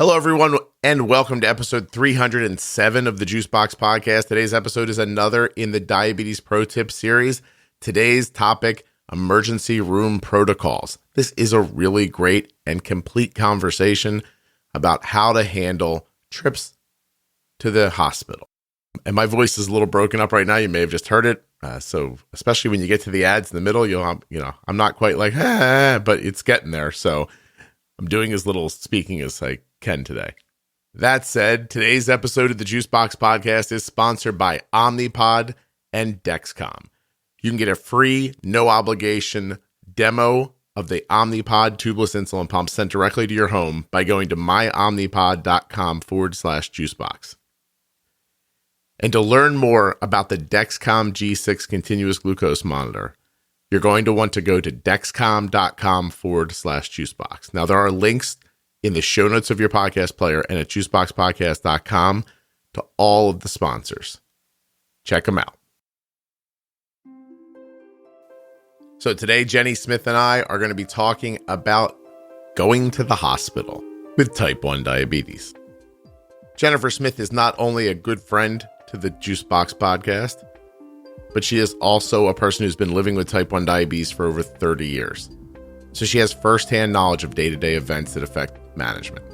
Hello, everyone, and welcome to episode 307 of the Juicebox Podcast. Today's episode is another in the Diabetes Pro Tip series. Today's topic, emergency room protocols. This is a really great and complete conversation about how to handle trips to the hospital. And my voice is a little broken up right now. You may have just heard it. So especially when you get to the ads in the middle, I'm not quite like, but it's getting there. So I'm doing as little speaking as I can today. That said, today's episode of the Juicebox Podcast is sponsored by Omnipod and Dexcom. You can get a free, no obligation demo of the Omnipod tubeless insulin pump sent directly to your home by going to myomnipod.com/juicebox. And to learn more about the Dexcom G6 continuous glucose monitor, you're going to want to go to dexcom.com/juicebox. Now, there are links in the show notes of your podcast player and at juiceboxpodcast.com to all of the sponsors. Check them out. So today, Jenny Smith and I are going to be talking about going to the hospital with type 1 diabetes. Jennifer Smith is not only a good friend to the Juicebox Podcast, but she is also a person who's been living with type 1 diabetes for over 30 years. So she has firsthand knowledge of day-to-day events that affect management.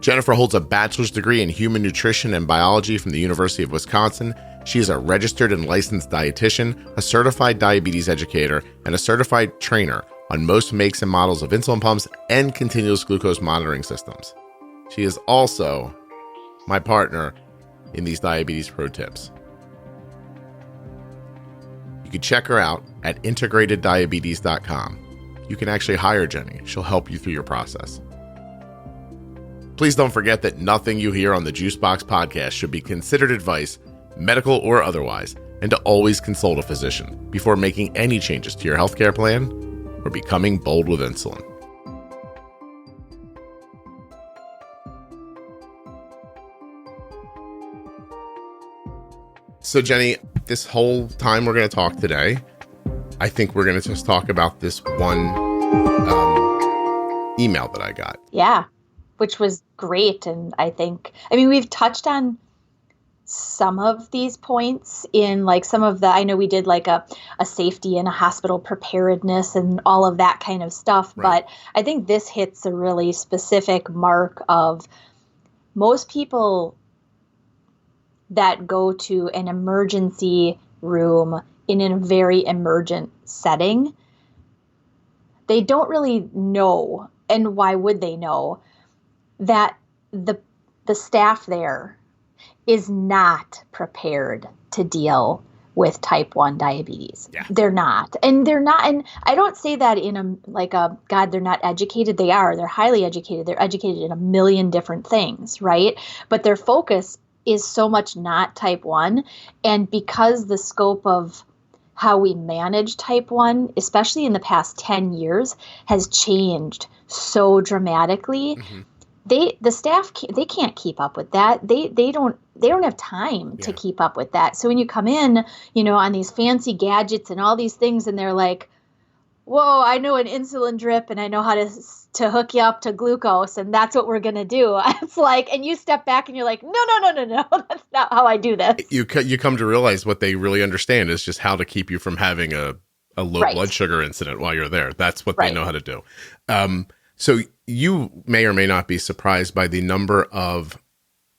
Jennifer holds a bachelor's degree in human nutrition and biology from the University of Wisconsin. She is a registered and licensed dietitian, a certified diabetes educator, and a certified trainer on most makes and models of insulin pumps and continuous glucose monitoring systems. She is also my partner in these Diabetes Pro Tips. You can check her out at integrateddiabetes.com. You can actually hire Jenny. She'll help you through your process. Please don't forget that nothing you hear on the Juicebox Podcast should be considered advice, medical or otherwise, and to always consult a physician before making any changes to your healthcare plan or becoming bold with insulin. So, Jenny, this whole time we're going to talk today, I think we're going to just talk about this one email that I got. Yeah, which was great. And we've touched on some of these points in like some of the, I know we did like a safety and a hospital preparedness and all of that kind of stuff. Right. But I think this hits a really specific mark of most people that go to an emergency room in a very emergent setting, they don't really know, and why would they know, that the staff there is not prepared to deal with type 1 diabetes. Yeah. They're not. And I don't say that in God, they're not educated. They are. They're highly educated. They're educated in a million different things, right? But their focus is so much not type 1. And because the scope of how we manage type 1, especially in the past 10 years, has changed so dramatically, the staff, they can't keep up with that. They don't have time to keep up with that. So when you come in, on these fancy gadgets and all these things, and they're like, whoa, I know an insulin drip and I know how to hook you up to glucose, and that's what we're going to do. It's like, and you step back and you're like, no, that's not how I do this. You come to realize what they really understand is just how to keep you from having a low blood sugar incident while you're there. That's what they know how to do. So you may or may not be surprised by the number of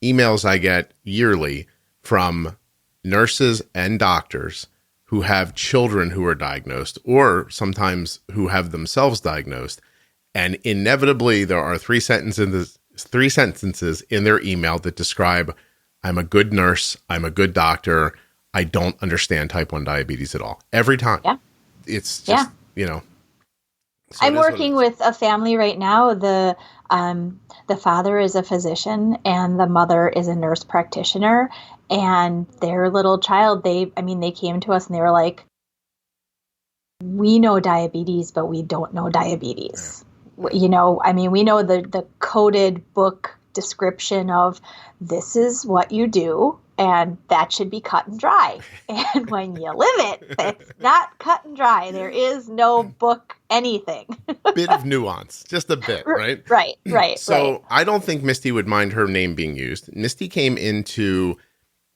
emails I get yearly from nurses and doctors who have children who are diagnosed, or sometimes who have themselves diagnosed. And inevitably, there are three sentences in their email that describe, I'm a good nurse, I'm a good doctor, I don't understand type 1 diabetes at all. Every time. Yeah. It's just, So I'm working with a family right now. The father is a physician and the mother is a nurse practitioner, and their little child, they came to us and they were like, we know diabetes, but we don't know diabetes. Yeah. We know the coded book description of this is what you do And that should be cut and dry. And when you live it, it's not cut and dry. There is no book anything. Bit of nuance, just a bit, right? Right. So I don't think Misty would mind her name being used. Misty came into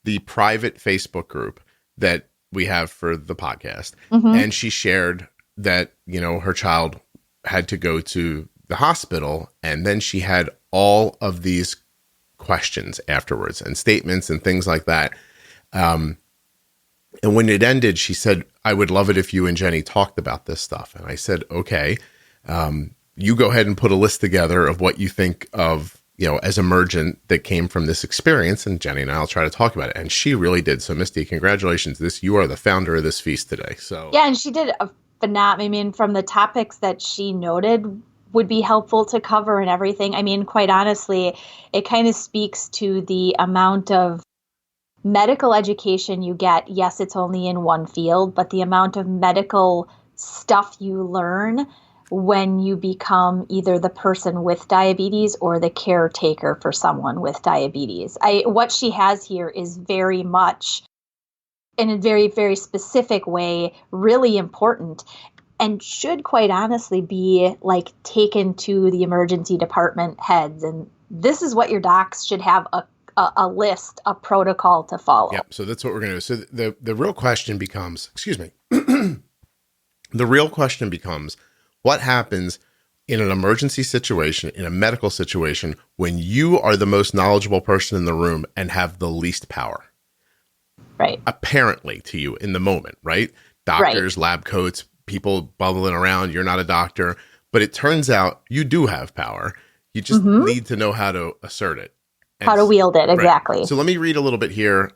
the private Facebook group that we have for the podcast. And she shared that, her child had to go to the hospital. And then she had all of these questions afterwards and statements and things like that. And when it ended, she said, I would love it if you and Jenny talked about this stuff. And I said, okay, you go ahead and put a list together of what you think of, as emergent that came from this experience. And Jenny and I'll try to talk about it. And she really did. So Misty, congratulations. You are the founder of this feast today. So yeah, and she did a phenomenal, I mean, from the topics that she noted would be helpful to cover and everything. I mean, quite honestly, it kind of speaks to the amount of medical education you get. Yes, it's only in one field, but the amount of medical stuff you learn when you become either the person with diabetes or the caretaker for someone with diabetes. What she has here is very much, in a very, very specific way, really important. And should quite honestly be like taken to the emergency department heads. And this is what your docs should have a list, a protocol to follow. Yep. So that's what we're going to do. So the real question becomes, the real question becomes, what happens in an emergency situation, in a medical situation, when you are the most knowledgeable person in the room and have the least power? Right. Apparently to you in the moment, right? Doctors, lab coats, people bubbling around, you're not a doctor, but it turns out you do have power. You just need to know how to assert it. And how to wield it, exactly. Right. So let me read a little bit here.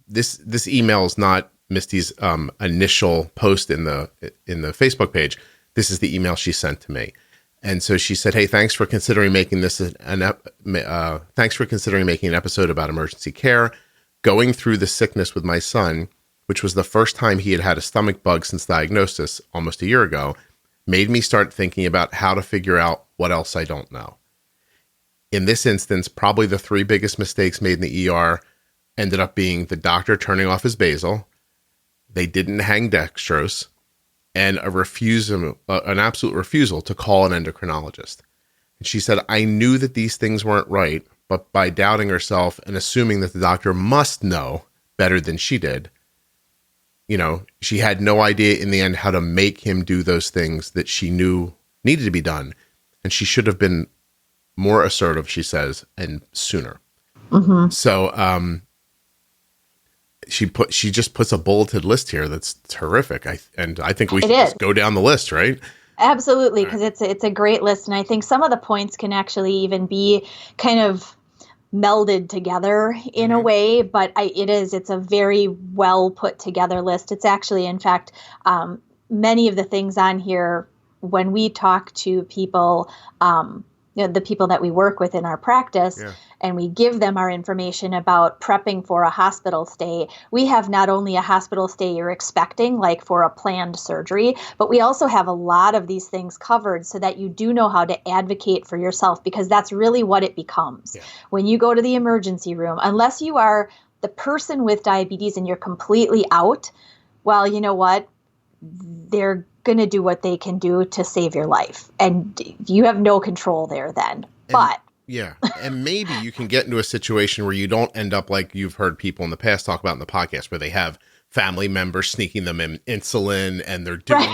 This email is not Misty's initial post in the Facebook page. This is the email she sent to me. And so she said, hey, thanks for considering making this thanks for considering making an episode about emergency care. Going through the sickness with my son, which was the first time he had had a stomach bug since diagnosis almost a year ago, made me start thinking about how to figure out what else I don't know. In this instance, probably the three biggest mistakes made in the ER ended up being the doctor turning off his basal, they didn't hang dextrose, and an absolute refusal to call an endocrinologist. And she said, I knew that these things weren't right, but by doubting herself and assuming that the doctor must know better than she did, she had no idea in the end how to make him do those things that she knew needed to be done. And she should have been more assertive, she says, and sooner. So she just puts a bulleted list here that's terrific. I think we should just go down the list, right? Absolutely, because it's a great list. And I think some of the points can actually even be kind of melded together in a way, but it's a very well put together list. It's actually, in fact, many of the things on here, when we talk to people, the people that we work with in our practice, and we give them our information about prepping for a hospital stay, we have not only a hospital stay you're expecting, like for a planned surgery, but we also have a lot of these things covered so that you do know how to advocate for yourself, because that's really what it becomes. When you go to the emergency room, unless you are the person with diabetes and you're completely out, well, you know what? They're going to do what they can do to save your life. And you have no control there then. And maybe you can get into a situation where you don't end up like you've heard people in the past talk about in the podcast, where they have family members sneaking them in insulin and they're doing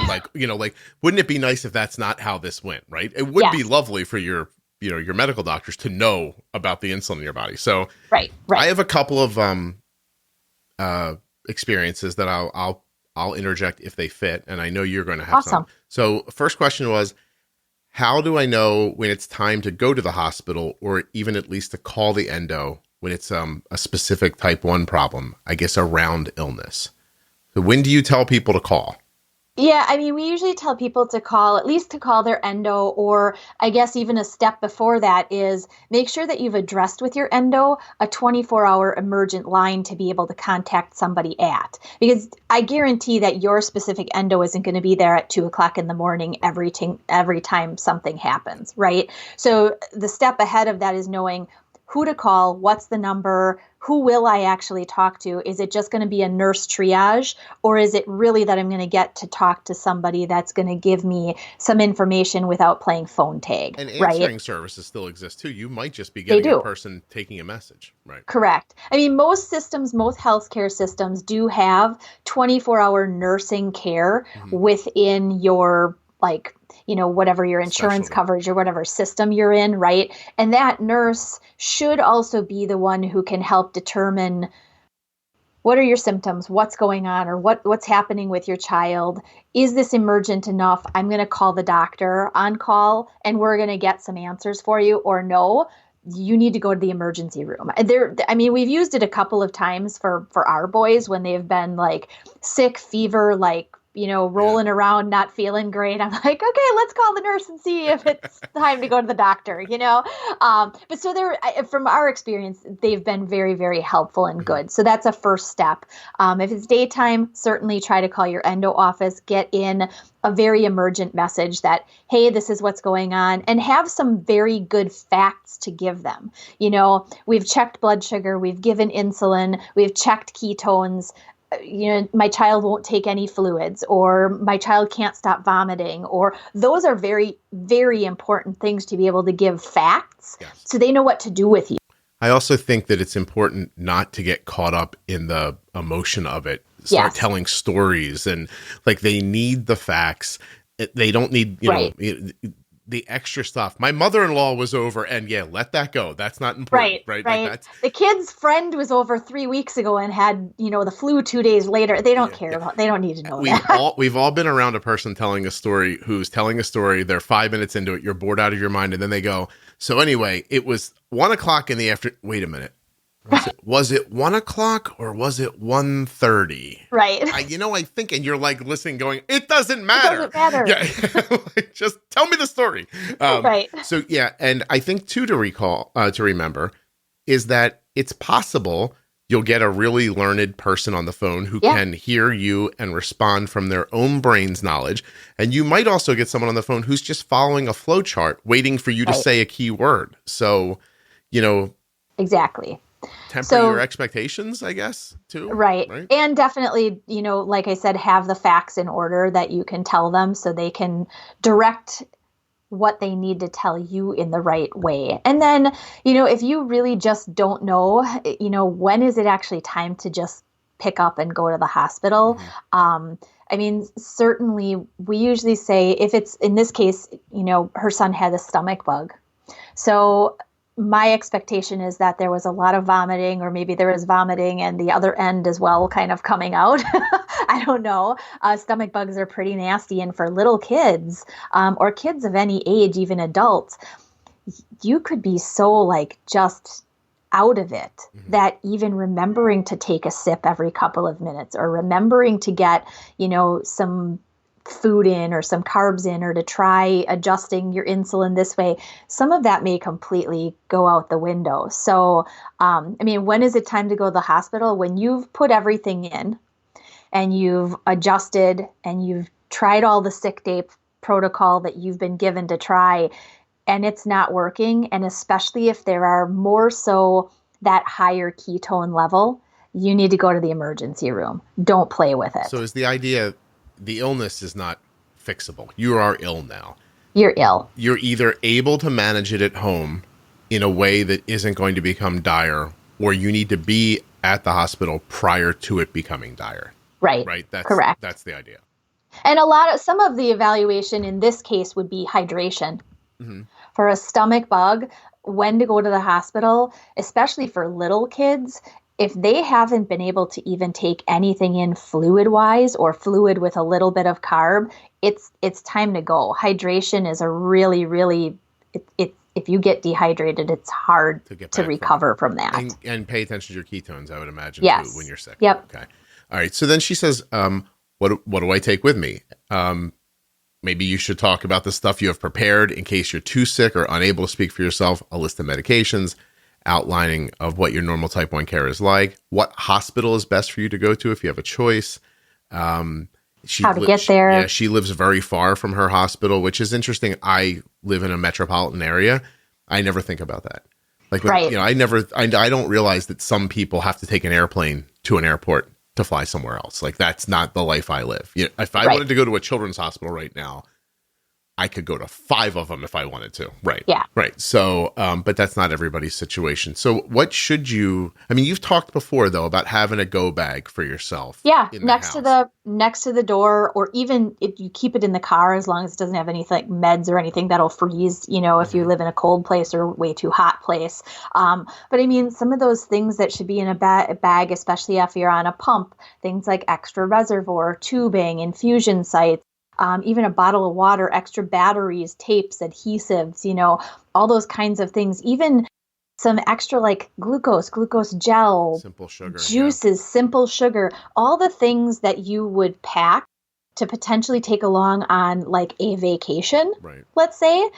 wouldn't it be nice if that's not how this went, right? It would be lovely for your medical doctors to know about the insulin in your body. So I have a couple of experiences that I'll interject if they fit, and I know you're going to have some. So first question was, how do I know when it's time to go to the hospital, or even at least to call the endo when it's a specific type 1 problem, I guess around illness? So when do you tell people to call? Yeah, I mean, we usually tell people to call their endo, or I guess even a step before that is make sure that you've addressed with your endo a 24-hour emergent line to be able to contact somebody at. Because I guarantee that your specific endo isn't going to be there at 2:00 in the morning every time something happens, right? So the step ahead of that is knowing who to call, what's the number, who will I actually talk to? Is it just going to be a nurse triage, or is it really that I'm going to get to talk to somebody that's going to give me some information without playing phone tag? And answering services still exist too. You might just be getting a person taking a message, right? Correct. I mean, most healthcare systems do have 24-hour nursing care within your, like, you know, whatever your insurance coverage or whatever system you're in, right? And that nurse should also be the one who can help determine what are your symptoms, what's going on, or what's happening with your child. Is this emergent enough? I'm going to call the doctor on call and we're going to get some answers for you, or no, you need to go to the emergency room. I mean, we've used it a couple of times for our boys when they've been like sick, fever, like, you know, rolling around, not feeling great. I'm like, okay, let's call the nurse and see if it's time to go to the doctor, you know? But so from our experience, they've been very, very helpful and good. So that's a first step. If it's daytime, certainly try to call your endo office, get in a very emergent message that, hey, this is what's going on, and have some very good facts to give them. You know, we've checked blood sugar, we've given insulin, we've checked ketones. You know, my child won't take any fluids, or my child can't stop vomiting, or those are very, very important things to be able to give facts so they know what to do with you. I also think that it's important not to get caught up in the emotion of it. Start telling stories, and like they need the facts. They don't need, you know, the extra stuff. My mother-in-law was over, and let that go. That's not important, right? Like the kid's friend was over 3 weeks ago and had, you know, the flu 2 days later. They don't care about. They don't need to know that. We've all been around a person telling a story who's telling a story. They're 5 minutes into it. You're bored out of your mind, and then they go, "So anyway, it was 1 o'clock in the afternoon." Wait a minute. Was it 1 o'clock or was it 1:30? Right. I think, and you're like listening, going, it doesn't matter. It doesn't matter. Yeah. Like, just tell me the story. Right. So and I think too, to remember is that it's possible you'll get a really learned person on the phone who can hear you and respond from their own brain's knowledge. And you might also get someone on the phone who's just following a flow chart, waiting for you to say a key word. So, exactly. Temper your expectations, I guess, too. Right. And definitely, like I said, have the facts in order that you can tell them so they can direct what they need to tell you in the right way. And then, if you really just don't know, when is it actually time to just pick up and go to the hospital? Mm-hmm. Certainly we usually say if it's, in this case, her son had a stomach bug. So my expectation is that there was a lot of vomiting, or maybe there was vomiting and the other end as well kind of coming out. I don't know. Stomach bugs are pretty nasty. And for little kids, or kids of any age, even adults, you could be so just out of it that even remembering to take a sip every couple of minutes, or remembering to get, some food in or some carbs in, or to try adjusting your insulin this way, some of that may completely go out the window. So, when is it time to go to the hospital? When you've put everything in and you've adjusted and you've tried all the sick day protocol that you've been given to try, and it's not working. And especially if there are more so that higher ketone level, you need to go to the emergency room. Don't play with it. So is the idea, the illness is not fixable. You are ill now. You're ill. You're either able to manage it at home in a way that isn't going to become dire, or you need to be at the hospital prior to it becoming dire. Right. That's correct. That's the idea. And some of the evaluation in this case would be hydration. Mm-hmm. For a stomach bug, when to go to the hospital, especially for little kids, if they haven't been able to even take anything in fluid-wise, or fluid with a little bit of carb, it's time to go. Hydration is a really, really, if you get dehydrated, it's hard to recover from that. And pay attention to your ketones, I would imagine, yes. too, when you're sick. Yep. Okay. All right. So then she says, what do I take with me? Maybe you should talk about the stuff you have prepared in case you're too sick or unable to speak for yourself, a list of medications, outlining of what your normal type 1 care is like, what hospital is best for you to go to if you have a choice. How to get there. Yeah, she lives very far from her hospital, which is interesting. I live in a metropolitan area. I never think about that. Like, Right. I don't realize that some people have to take an airplane to an airport to fly somewhere else. Like, that's not the life I live. If I wanted to go to a children's hospital right now, I could go to 5 of them if I wanted to. Right. Yeah. Right. So, but that's not everybody's situation. So you've talked before though about having a go bag for yourself. Yeah. Next to the door, or even if you keep it in the car, as long as it doesn't have anything like meds or anything that'll freeze, if you live in a cold place or way too hot place. But I mean, some of those things that should be in a bag, especially if you're on a pump, things like extra reservoir, tubing, infusion sites, even a bottle of water, extra batteries, tapes, adhesives, all those kinds of things, even some extra like glucose gel, simple sugar, juices, simple sugar, all the things that you would pack to potentially take along on like a vacation, right, let's say,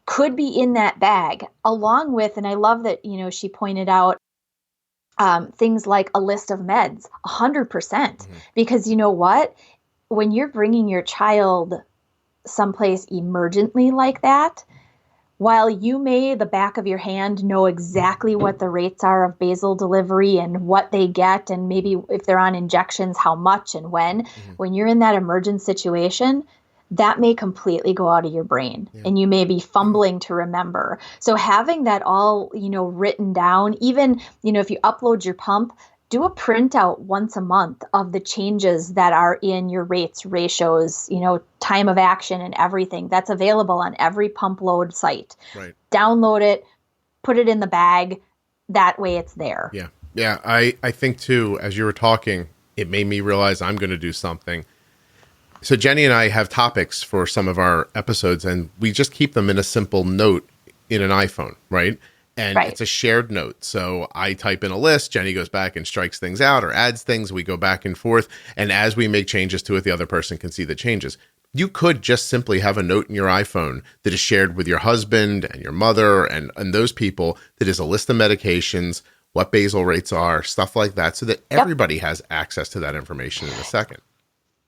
could be in that bag, along with, and I love that, she pointed out things like a list of meds, 100%, because you know what? When you're bringing your child someplace emergently like that, while you may, the back of your hand, know exactly what the rates are of basal delivery and what they get, and maybe if they're on injections, how much and when you're in that emergent situation, that may completely go out of your brain and you may be fumbling to remember. So having that all, written down, even, if you upload your pump, do a printout once a month of the changes that are in your rates, ratios, time of action and everything. That's available on every pump load site. Right. Download it, put it in the bag. That way it's there. Yeah. Yeah. I think too, as you were talking, it made me realize I'm going to do something. So Jenny and I have topics for some of our episodes, and we just keep them in a simple note in an iPhone, right? And it's a shared note. So I type in a list, Jenny goes back and strikes things out or adds things. We go back and forth. And as we make changes to it, the other person can see the changes. You could just simply have a note in your iPhone that is shared with your husband and your mother and those people, that is a list of medications, what basal rates are, stuff like that, so that everybody has access to that information in a second.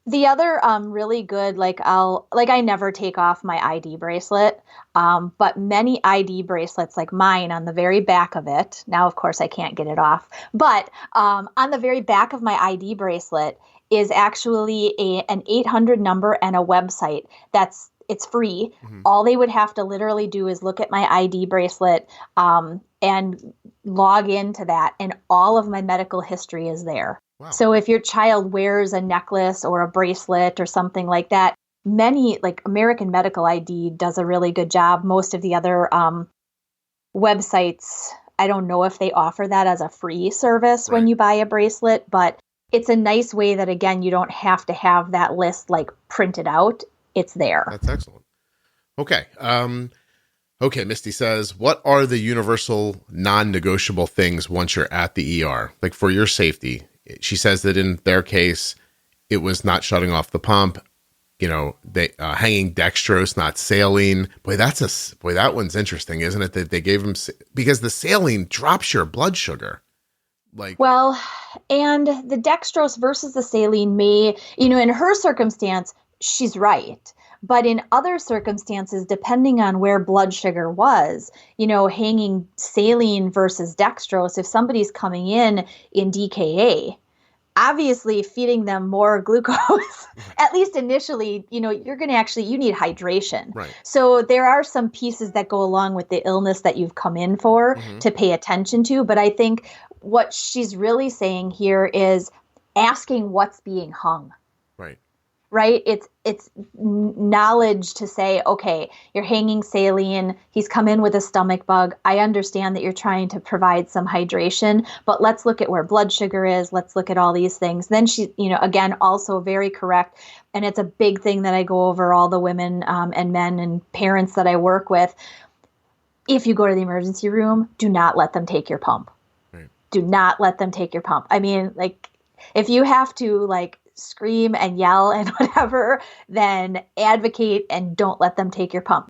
The other really good, I never take off my ID bracelet, but many ID bracelets like mine, on the very back of it, now of course I can't get it off, but on the very back of my ID bracelet is actually an 800 number and a website it's free. All they would have to literally do is look at my ID bracelet and log into that, and all of my medical history is there. Wow. So if your child wears a necklace or a bracelet or something like that, many, like American Medical ID does a really good job. Most of the other websites, I don't know if they offer that as a free service when you buy a bracelet, but it's a nice way that, again, you don't have to have that list like printed out. It's there. That's excellent. Okay. Okay, Misty says, what are the universal non-negotiable things once you're at the ER, like for your safety? She says that in their case, it was not shutting off the pump, they hanging dextrose, not saline. Boy, that one's interesting, isn't it? That they gave him, because the saline drops your blood sugar. And the dextrose versus the saline may, in her circumstance, she's right. But in other circumstances, depending on where blood sugar was, hanging saline versus dextrose, if somebody's coming in DKA, obviously feeding them more glucose, at least initially, you're going to you need hydration. Right. So there are some pieces that go along with the illness that you've come in for to pay attention to. But I think what she's really saying here is asking what's being hung. Right? It's knowledge to say, okay, you're hanging saline. He's come in with a stomach bug. I understand that you're trying to provide some hydration, but let's look at where blood sugar is. Let's look at all these things. Then she, again, also very correct. And it's a big thing that I go over all the women and men and parents that I work with. If you go to the emergency room, do not let them take your pump. Right. Do not let them take your pump. I mean, if you have to scream and yell and whatever, then advocate and don't let them take your pump.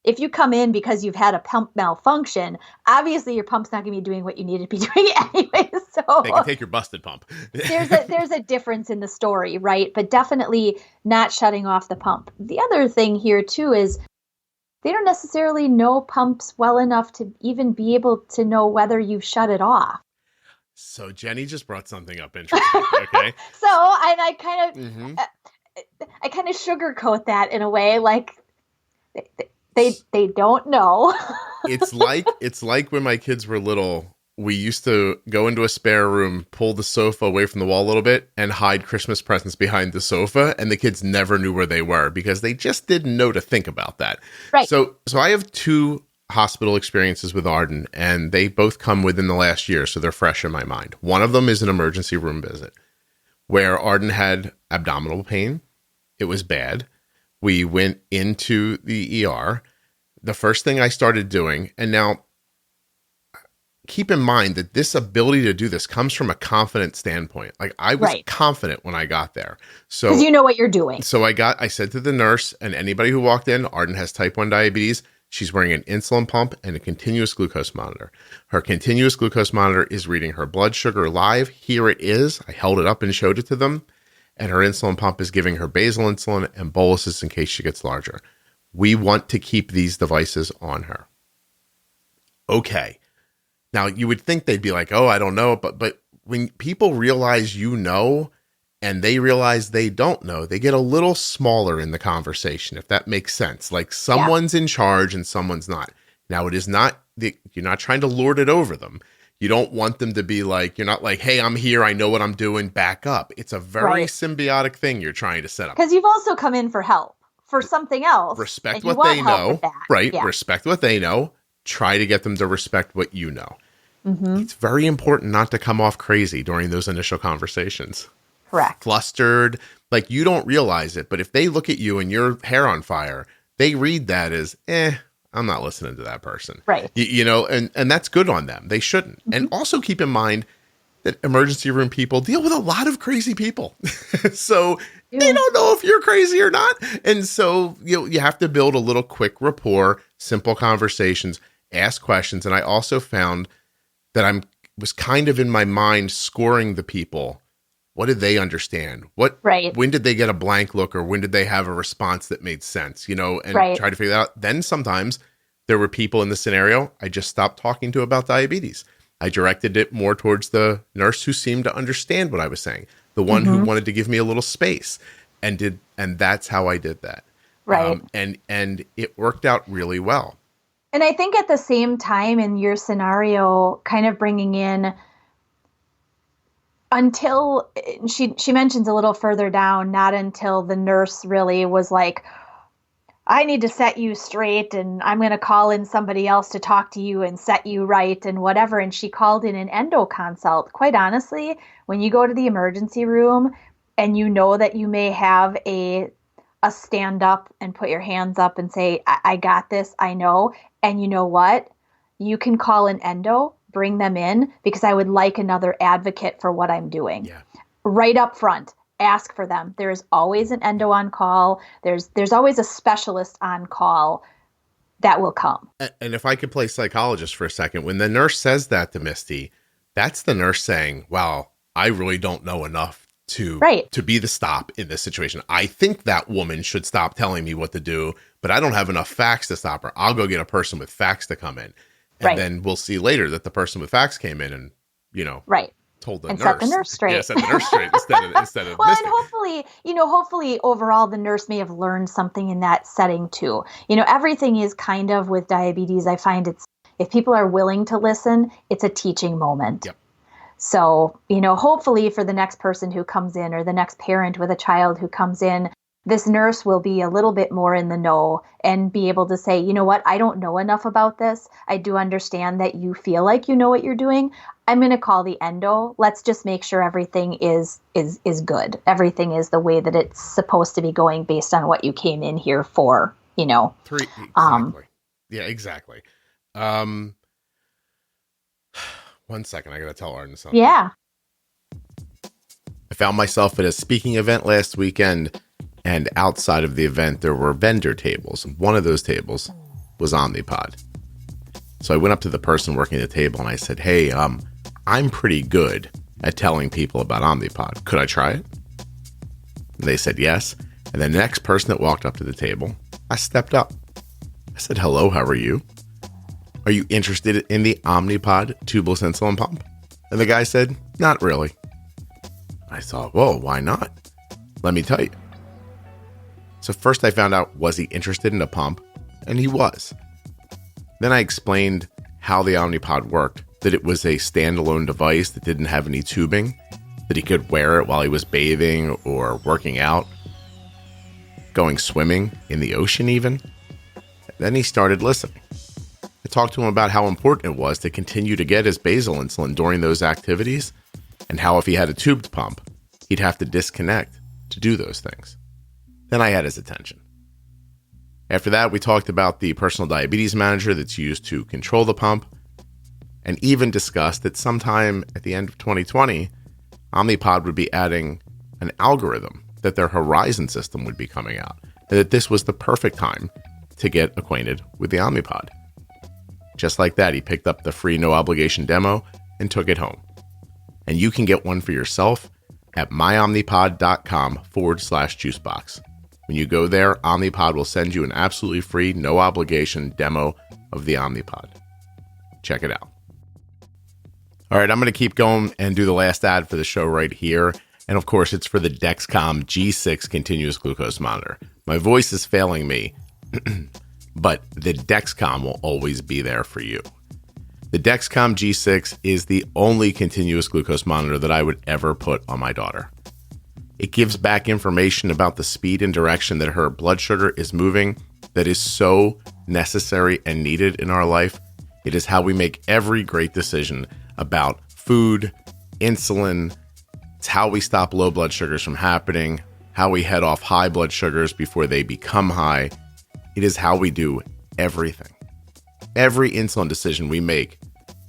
If you come in because you've had a pump malfunction, obviously your pump's not going to be doing what you need it to be doing anyway. So they can take your busted pump. there's a difference in the story, right? But definitely not shutting off the pump. The other thing here too is they don't necessarily know pumps well enough to even be able to know whether you've shut it off. So Jenny just brought something up interesting. Okay. I kind of sugarcoat that in a way, like they don't know. It's like when my kids were little, we used to go into a spare room, pull the sofa away from the wall a little bit, and hide Christmas presents behind the sofa, and the kids never knew where they were because they just didn't know to think about that. Right. So I have 2 hospital experiences with Arden, and they both come within the last year, so they're fresh in my mind. One of them is an emergency room visit where Arden had abdominal pain. It was bad. We went into the ER. The first thing I started doing, and now keep in mind that this ability to do this comes from a confident standpoint. Like I was confident when I got there. So because you know what you're doing. So I said to the nurse and anybody who walked in, Arden has type 1 diabetes. She's wearing an insulin pump and a continuous glucose monitor. Her continuous glucose monitor is reading her blood sugar live. Here it is. I held it up and showed it to them. And her insulin pump is giving her basal insulin and boluses in case she gets larger. We want to keep these devices on her. Okay. Now, you would think they'd be like, oh, I don't know. But when people realize you know and they realize they don't know, they get a little smaller in the conversation, if that makes sense. Like someone's in charge and someone's not. Now, it is not, you're not trying to lord it over them. You don't want them to be like, you're not like, hey, I'm here, I know what I'm doing, back up. It's a very symbiotic thing you're trying to set up. Because you've also come in for help, for something else. Respect what they know. Right. Yeah. Respect what they know. Try to get them to respect what you know. Mm-hmm. It's very important not to come off crazy during those initial conversations. Correct. Flustered, like you don't realize it, but if they look at you and your hair on fire, they read that as, I'm not listening to that person. Right. You know, and that's good on them. They shouldn't. Mm-hmm. And also keep in mind that emergency room people deal with a lot of crazy people. So they don't know if you're crazy or not. And so you have to build a little quick rapport, simple conversations, ask questions. And I also found that I was kind of in my mind scoring the people. What did they understand? When did they get a blank look or when did they have a response that made sense, you know, and try to figure that out. Then sometimes there were people in the scenario I just stopped talking to about diabetes. I directed it more towards the nurse who seemed to understand what I was saying, the one who wanted to give me a little space and that's how I did that. Right. And it worked out really well. And I think at the same time in your scenario, kind of bringing in until she mentions a little further down, not until the nurse really was like, I need to set you straight and I'm going to call in somebody else to talk to you and set you right and whatever. And she called in an endo consult. Quite honestly, when you go to the emergency room and you know that you may have a stand up and put your hands up and say, I got this, I know. And you know what? You can call an endo, bring them in because I would like another advocate for what I'm doing. Yeah. Right up front, ask for them. There's always an endo on call. There's always a specialist on call that will come. And if I could play psychologist for a second, when the nurse says that to Misty, that's the nurse saying, wow, I really don't know enough to be the stop in this situation. I think that woman should stop telling me what to do, but I don't have enough facts to stop her. I'll go get a person with facts to come in. And then we'll see later that the person with facts came in and, you know, told the nurse. Set the nurse straight. Yeah, set the nurse straight instead of well, Misty. And hopefully overall the nurse may have learned something in that setting too. You know, everything is kind of with diabetes. I find if people are willing to listen, it's a teaching moment. Yep. So, you know, hopefully for the next person who comes in or the next parent with a child who comes in, this nurse will be a little bit more in the know and be able to say, you know what, I don't know enough about this. I do understand that you feel like you know what you're doing. I'm going to call the endo. Let's just make sure everything is good. Everything is the way that it's supposed to be going based on what you came in here for, you know. Exactly. Yeah, exactly. 1 second. I got to tell Arden something. Yeah. I found myself at a speaking event last weekend. And outside of the event, there were vendor tables. And one of those tables was Omnipod. So I went up to the person working the table and I said, hey, I'm pretty good at telling people about Omnipod. Could I try it? And they said yes. And the next person that walked up to the table, I stepped up. I said, hello, how are you? Are you interested in the Omnipod tubeless insulin pump? And the guy said, not really. I thought, whoa, why not? Let me tell you. So first I found out, was he interested in a pump? And he was. Then I explained how the Omnipod worked, that it was a standalone device that didn't have any tubing, that he could wear it while he was bathing or working out, going swimming in the ocean even. Then he started listening. I talked to him about how important it was to continue to get his basal insulin during those activities, and how if he had a tubed pump, he'd have to disconnect to do those things. Then I had his attention. After that, we talked about the personal diabetes manager that's used to control the pump, and even discussed that sometime at the end of 2020, Omnipod would be adding an algorithm, that their Horizon system would be coming out, and that this was the perfect time to get acquainted with the Omnipod. Just like that, he picked up the free no obligation demo and took it home. And you can get one for yourself at myomnipod.com/juicebox. When you go there, Omnipod will send you an absolutely free, no obligation demo of the Omnipod. Check it out. All right, I'm going to keep going and do the last ad for the show right here. And of course, it's for the Dexcom G6 continuous glucose monitor. My voice is failing me, but the Dexcom will always be there for you. The Dexcom G6 is the only continuous glucose monitor that I would ever put on my daughter. It gives back information about the speed and direction that her blood sugar is moving that is so necessary and needed in our life. It is how we make every great decision about food, insulin. It's how we stop low blood sugars from happening, how we head off high blood sugars before they become high. It is how we do everything. Every insulin decision we make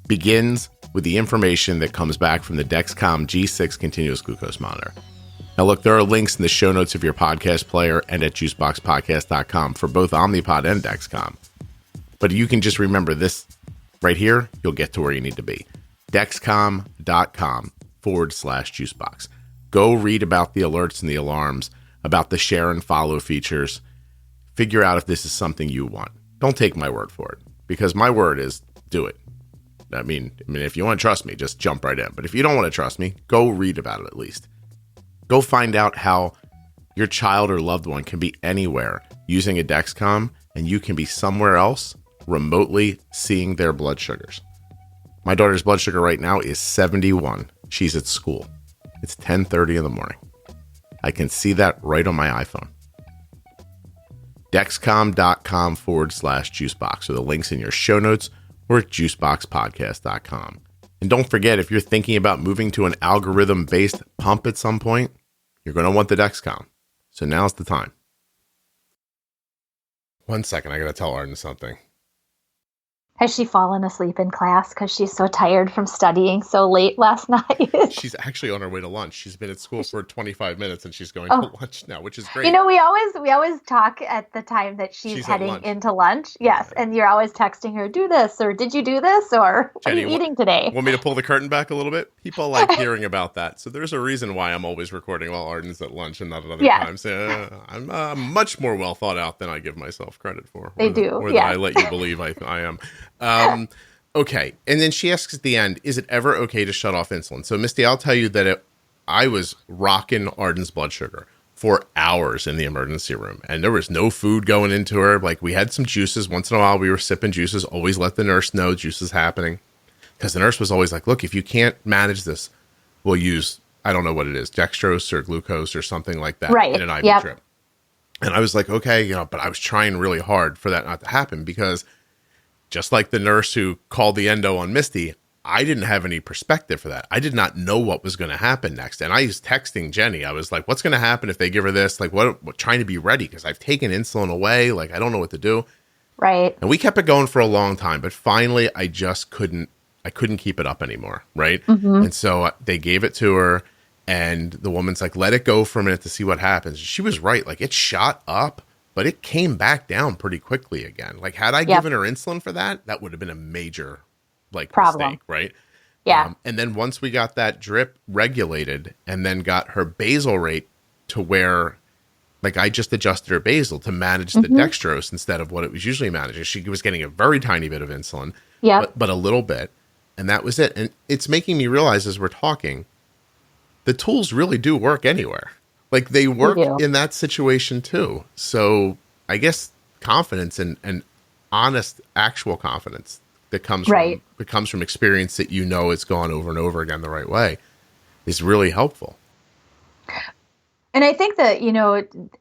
begins with the information that comes back from the Dexcom G6 continuous glucose monitor. Now look, there are links in the show notes of your podcast player and at juiceboxpodcast.com for both Omnipod and Dexcom. But you can just remember this right here, you'll get to where you need to be. Dexcom.com/juicebox. Go read about the alerts and the alarms, about the share and follow features. Figure out if this is something you want. Don't take my word for it, because my word is do it. I mean, if you want to trust me, just jump right in. But if you don't want to trust me, go read about it at least. Go find out how your child or loved one can be anywhere using a Dexcom, and you can be somewhere else remotely seeing their blood sugars. My daughter's blood sugar right now is 71. She's at school. It's 10:30 in the morning. I can see that right on my iPhone. Dexcom.com/juicebox are the links in your show notes or at juiceboxpodcast.com. And don't forget, if you're thinking about moving to an algorithm-based pump at some point, you're going to want the Dexcom. So now's the time. 1 second, I got to tell Arden something. Has she fallen asleep in class because she's so tired from studying so late last night? She's actually on her way to lunch. She's been at school for 25 minutes and she's going to lunch now, which is great. You know, we always talk at the time that she's heading into lunch. Yes, and you're always texting her, do this, or did you do this, or what Jenny, are you eating today? Want me to pull the curtain back a little bit? People like hearing about that. So there's a reason why I'm always recording while Arden's at lunch and not at other times. I'm much more well thought out than I give myself credit for. Or than I let you believe I am. Okay. And then she asks at the end, is it ever okay to shut off insulin? So Misty, I'll tell you that I was rocking Arden's blood sugar for hours in the emergency room, and there was no food going into her. Like, we had some juices once in a while. We were sipping juices, always let the nurse know juice is happening, because the nurse was always like, look, if you can't manage this, we'll use, I don't know what it is, dextrose or glucose or something like that in an IV drip. And I was like, okay, but I was trying really hard for that not to happen, because just like the nurse who called the endo on Misty, I didn't have any perspective for that. I did not know what was going to happen next. And I was texting Jenny. I was like, what's going to happen if they give her this? Like, what trying to be ready, because I've taken insulin away. Like, I don't know what to do. Right. And we kept it going for a long time, but finally I just couldn't keep it up anymore. Right. Mm-hmm. And so they gave it to her, and the woman's like, let it go for a minute to see what happens. She was right. Like, it shot up, but it came back down pretty quickly again. Like, had I given her insulin for that, that would have been a major problem. Mistake, right? Yeah. And then once we got that drip regulated and then got her basal rate to where Like I just adjusted her basal to manage the dextrose instead of what it was usually managing. She was getting a very tiny bit of insulin, but a little bit. And that was it. And it's making me realize as we're talking, the tools really do work anywhere. Like they work in that situation too. So I guess confidence and honest, actual confidence that comes from experience that it's gone over and over again the right way is really helpful. And I think that,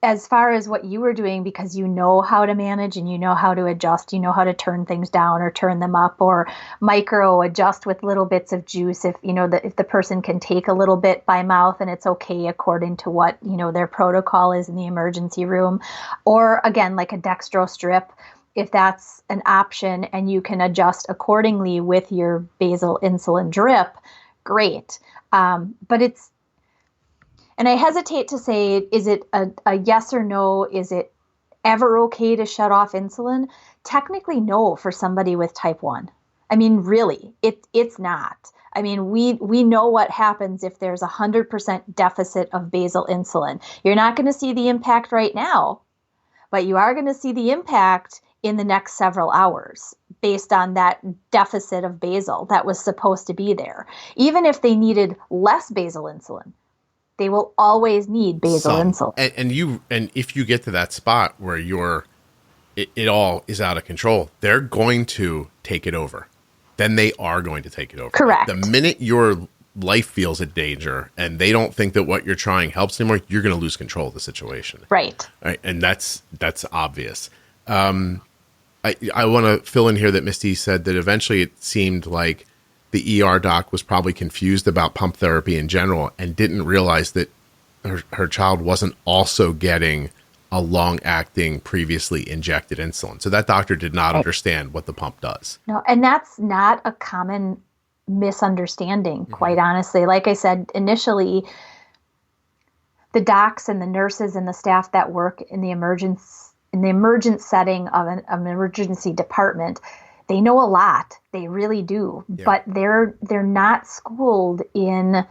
as far as what you were doing, because you know how to manage and you know how to adjust, you know how to turn things down or turn them up or micro adjust with little bits of juice. If, if the person can take a little bit by mouth and it's okay according to what, their protocol is in the emergency room, or again, like a dextrose drip, if that's an option and you can adjust accordingly with your basal insulin drip, great. But and I hesitate to say, is it a yes or no? Is it ever okay to shut off insulin? Technically, no, for somebody with type 1. I mean, really, it's not. I mean, we know what happens if there's 100% deficit of basal insulin. You're not going to see the impact right now, but you are going to see the impact in the next several hours based on that deficit of basal that was supposed to be there. Even if they needed less basal insulin, they will always need basal insulin. And if you get to that spot where it all is out of control, they're going to take it over. Then they are going to take it over. Correct. The minute your life feels in danger and they don't think that what you're trying helps anymore, you're going to lose control of the situation. Right. And that's obvious. I want to fill in here that Misty said that eventually it seemed like the ER doc was probably confused about pump therapy in general and didn't realize that her child wasn't also getting a long-acting, previously injected insulin. So that doctor did not understand what the pump does. No, and that's not a common misunderstanding, quite honestly. Like I said, initially, the docs and the nurses and the staff that work in the emergent setting of an emergency department, they know a lot. They really do. Yeah. But they're not schooled in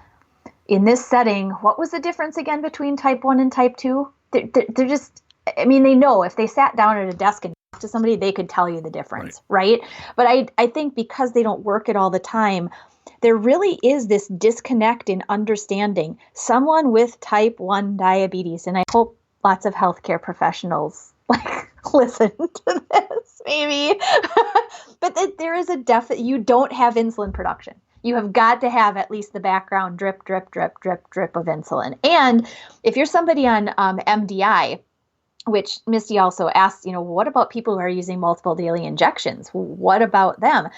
this setting. What was the difference again between type 1 and type 2? They're just, I mean, they know if they sat down at a desk and talked to somebody, they could tell you the difference, right? But I think because they don't work it all the time, there really is this disconnect in understanding someone with type 1 diabetes. And I hope lots of healthcare professionals listen to this, maybe. But there is a deficit. You don't have insulin production. You have got to have at least the background drip, drip, drip, drip, drip of insulin. And if you're somebody on MDI, which Misty also asked, what about people who are using multiple daily injections? What about them?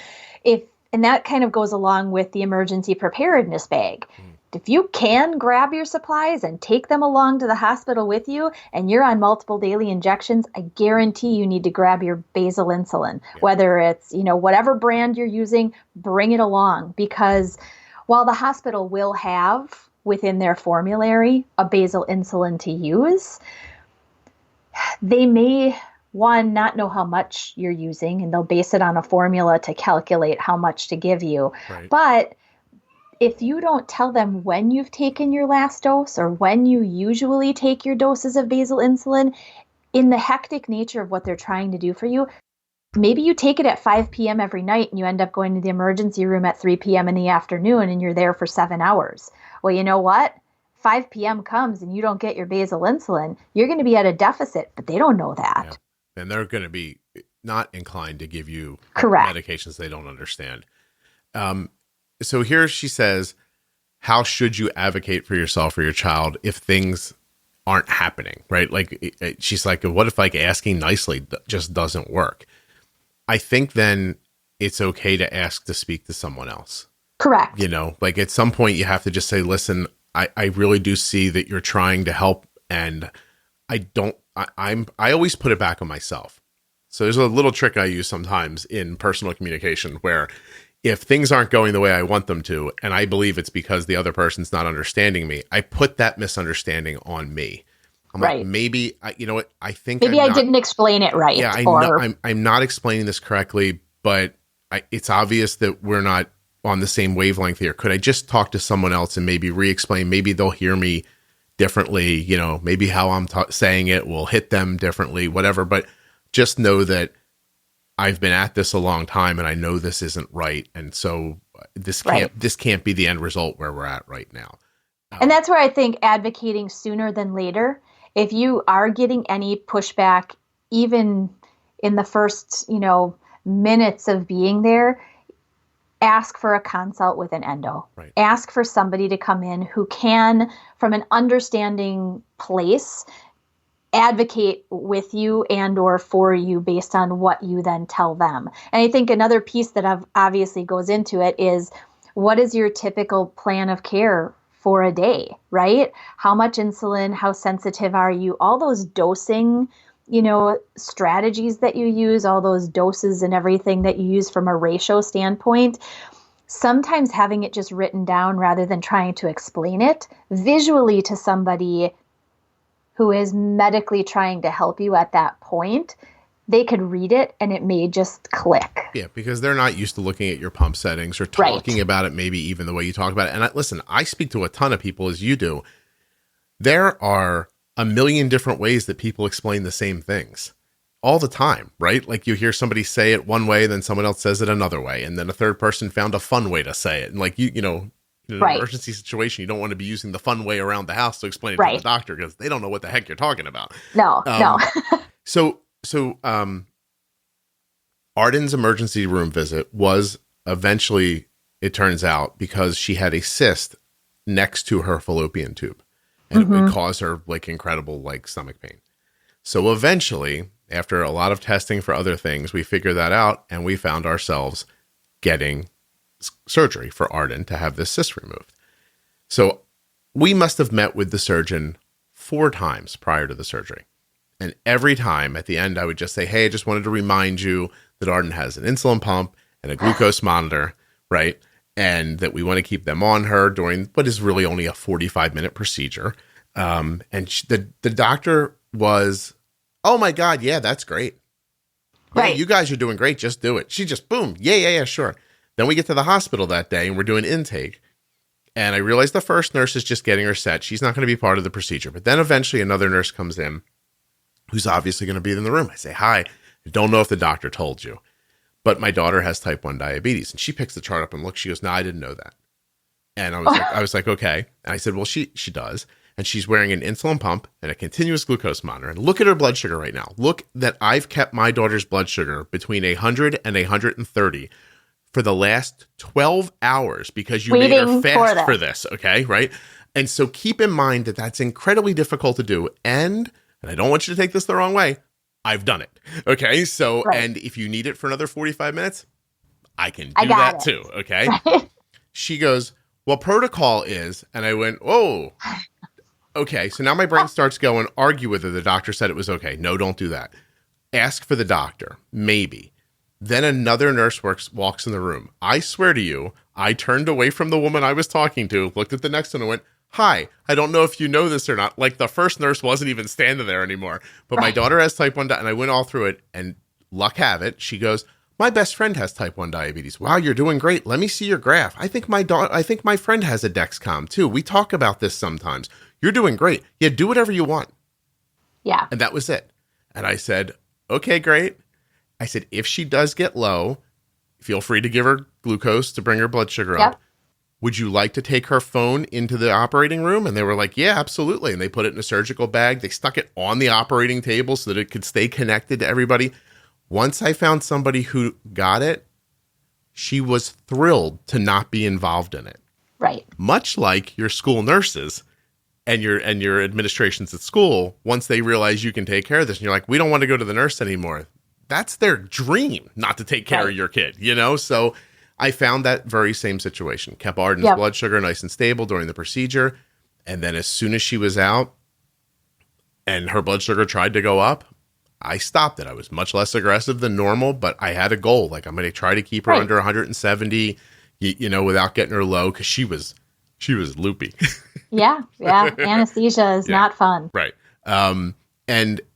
And that kind of goes along with the emergency preparedness bag. If you can grab your supplies and take them along to the hospital with you and you're on multiple daily injections, I guarantee you need to grab your basal insulin, whether it's, whatever brand you're using, bring it along, because while the hospital will have within their formulary a basal insulin to use, they may, one, not know how much you're using, and they'll base it on a formula to calculate how much to give you. Right. But if you don't tell them when you've taken your last dose or when you usually take your doses of basal insulin, in the hectic nature of what they're trying to do for you, maybe you take it at 5 p.m. every night and you end up going to the emergency room at 3 p.m. in the afternoon and you're there for 7 hours. Well, you know what? 5 p.m. comes and you don't get your basal insulin, you're going to be at a deficit, but they don't know that. Yeah. And they're going to be not inclined to give you medications they don't understand. So here she says, how should you advocate for yourself or your child if things aren't happening, right? Like she's like, what if asking nicely just doesn't work? I think then it's okay to ask to speak to someone else. Correct. At some point you have to just say, listen, I really do see that you're trying to help, and I always put it back on myself. So there's a little trick I use sometimes in personal communication where if things aren't going the way I want them to, and I believe it's because the other person's not understanding me, I put that misunderstanding on me. I'm like, maybe, I think maybe I didn't explain it right. Yeah, I'm not explaining this correctly, but it's obvious that we're not on the same wavelength here. Could I just talk to someone else and maybe re-explain? Maybe they'll hear me differently. You know, maybe how I'm saying it will hit them differently, whatever. But just know that I've been at this a long time and I know this isn't right. And so this can't be the end result where we're at right now. And that's where I think advocating sooner than later, if you are getting any pushback, even in the first, minutes of being there, ask for a consult with an endo. Right. Ask for somebody to come in who can, from an understanding place, advocate with you and or for you based on what you then tell them. And I think another piece that obviously goes into it is, what is your typical plan of care for a day, right? How much insulin, how sensitive are you? All those dosing, strategies that you use, all those doses and everything that you use from a ratio standpoint, sometimes having it just written down rather than trying to explain it visually to somebody who is medically trying to help you at that point, they could read it and it may just click. Yeah, because they're not used to looking at your pump settings or talking about it, maybe even the way you talk about it. And listen, I speak to a ton of people as you do. There are a million different ways that people explain the same things all the time, right? Like you hear somebody say it one way, then someone else says it another way. And then a third person found a fun way to say it. And like, in an emergency situation, you don't want to be using the fun way around the house to explain it to the doctor because they don't know what the heck you're talking about. No. So Arden's emergency room visit was eventually, it turns out, because she had a cyst next to her fallopian tube. And it would cause her like incredible stomach pain. So eventually, after a lot of testing for other things, we figured that out and we found ourselves getting surgery for Arden to have this cyst removed. So we must have met with the surgeon 4 times prior to the surgery. And every time at the end, I would just say, hey, I just wanted to remind you that Arden has an insulin pump and a glucose monitor, right? And that we want to keep them on her during what is really only a 45-minute procedure. And the doctor was, oh my God, yeah, that's great. Yeah, you guys are doing great. Just do it. She just, boom. Yeah, sure. Then we get to the hospital that day and we're doing intake. And I realized the first nurse is just getting her set. She's not going to be part of the procedure. But then eventually another nurse comes in who's obviously going to be in the room. I say, hi, I don't know if the doctor told you, but my daughter has type 1 diabetes. And she picks the chart up and looks. She goes, no, I didn't know that. And I was like, okay. And I said, well, she does. And she's wearing an insulin pump and a continuous glucose monitor. And look at her blood sugar right now. Look that I've kept my daughter's blood sugar between 100 and 130 for the last 12 hours because you made her fast for this. Okay. Right. And so keep in mind that that's incredibly difficult to do. And I don't want you to take this the wrong way, I've done it. Okay. So, and if you need it for another 45 minutes, I can do that too. Okay. She goes, well, protocol is, and I went, oh, okay. So now my brain starts going, argue with her. The doctor said it was okay. No, don't do that. Ask for the doctor. Maybe. Then another nurse walks in the room. I swear to you, I turned away from the woman I was talking to, looked at the next one and went, hi, I don't know if you know this or not. Like the first nurse wasn't even standing there anymore, but my daughter has type 1 and I went all through it and luck have it. She goes, my best friend has type 1 diabetes. Wow, you're doing great. Let me see your graph. I think my friend has a Dexcom too. We talk about this sometimes. You're doing great. Yeah, do whatever you want. Yeah. And that was it. And I said, okay, great. I said, if she does get low, feel free to give her glucose to bring her blood sugar up. Would you like to take her phone into the operating room? And they were like, yeah, absolutely. And they put it in a surgical bag. They stuck it on the operating table so that it could stay connected to everybody. Once I found somebody who got it, she was thrilled to not be involved in it. Right. Much like your school nurses and your administrations at school, once they realize you can take care of this and you're like, we don't want to go to the nurse anymore. That's their dream, not to take care of your kid, So I found that very same situation. Kept Arden's blood sugar nice and stable during the procedure. And then as soon as she was out and her blood sugar tried to go up, I stopped it. I was much less aggressive than normal, but I had a goal. Like I'm going to try to keep her under 170, without getting her low because she was loopy. Yeah. Anesthesia is not fun. Right. And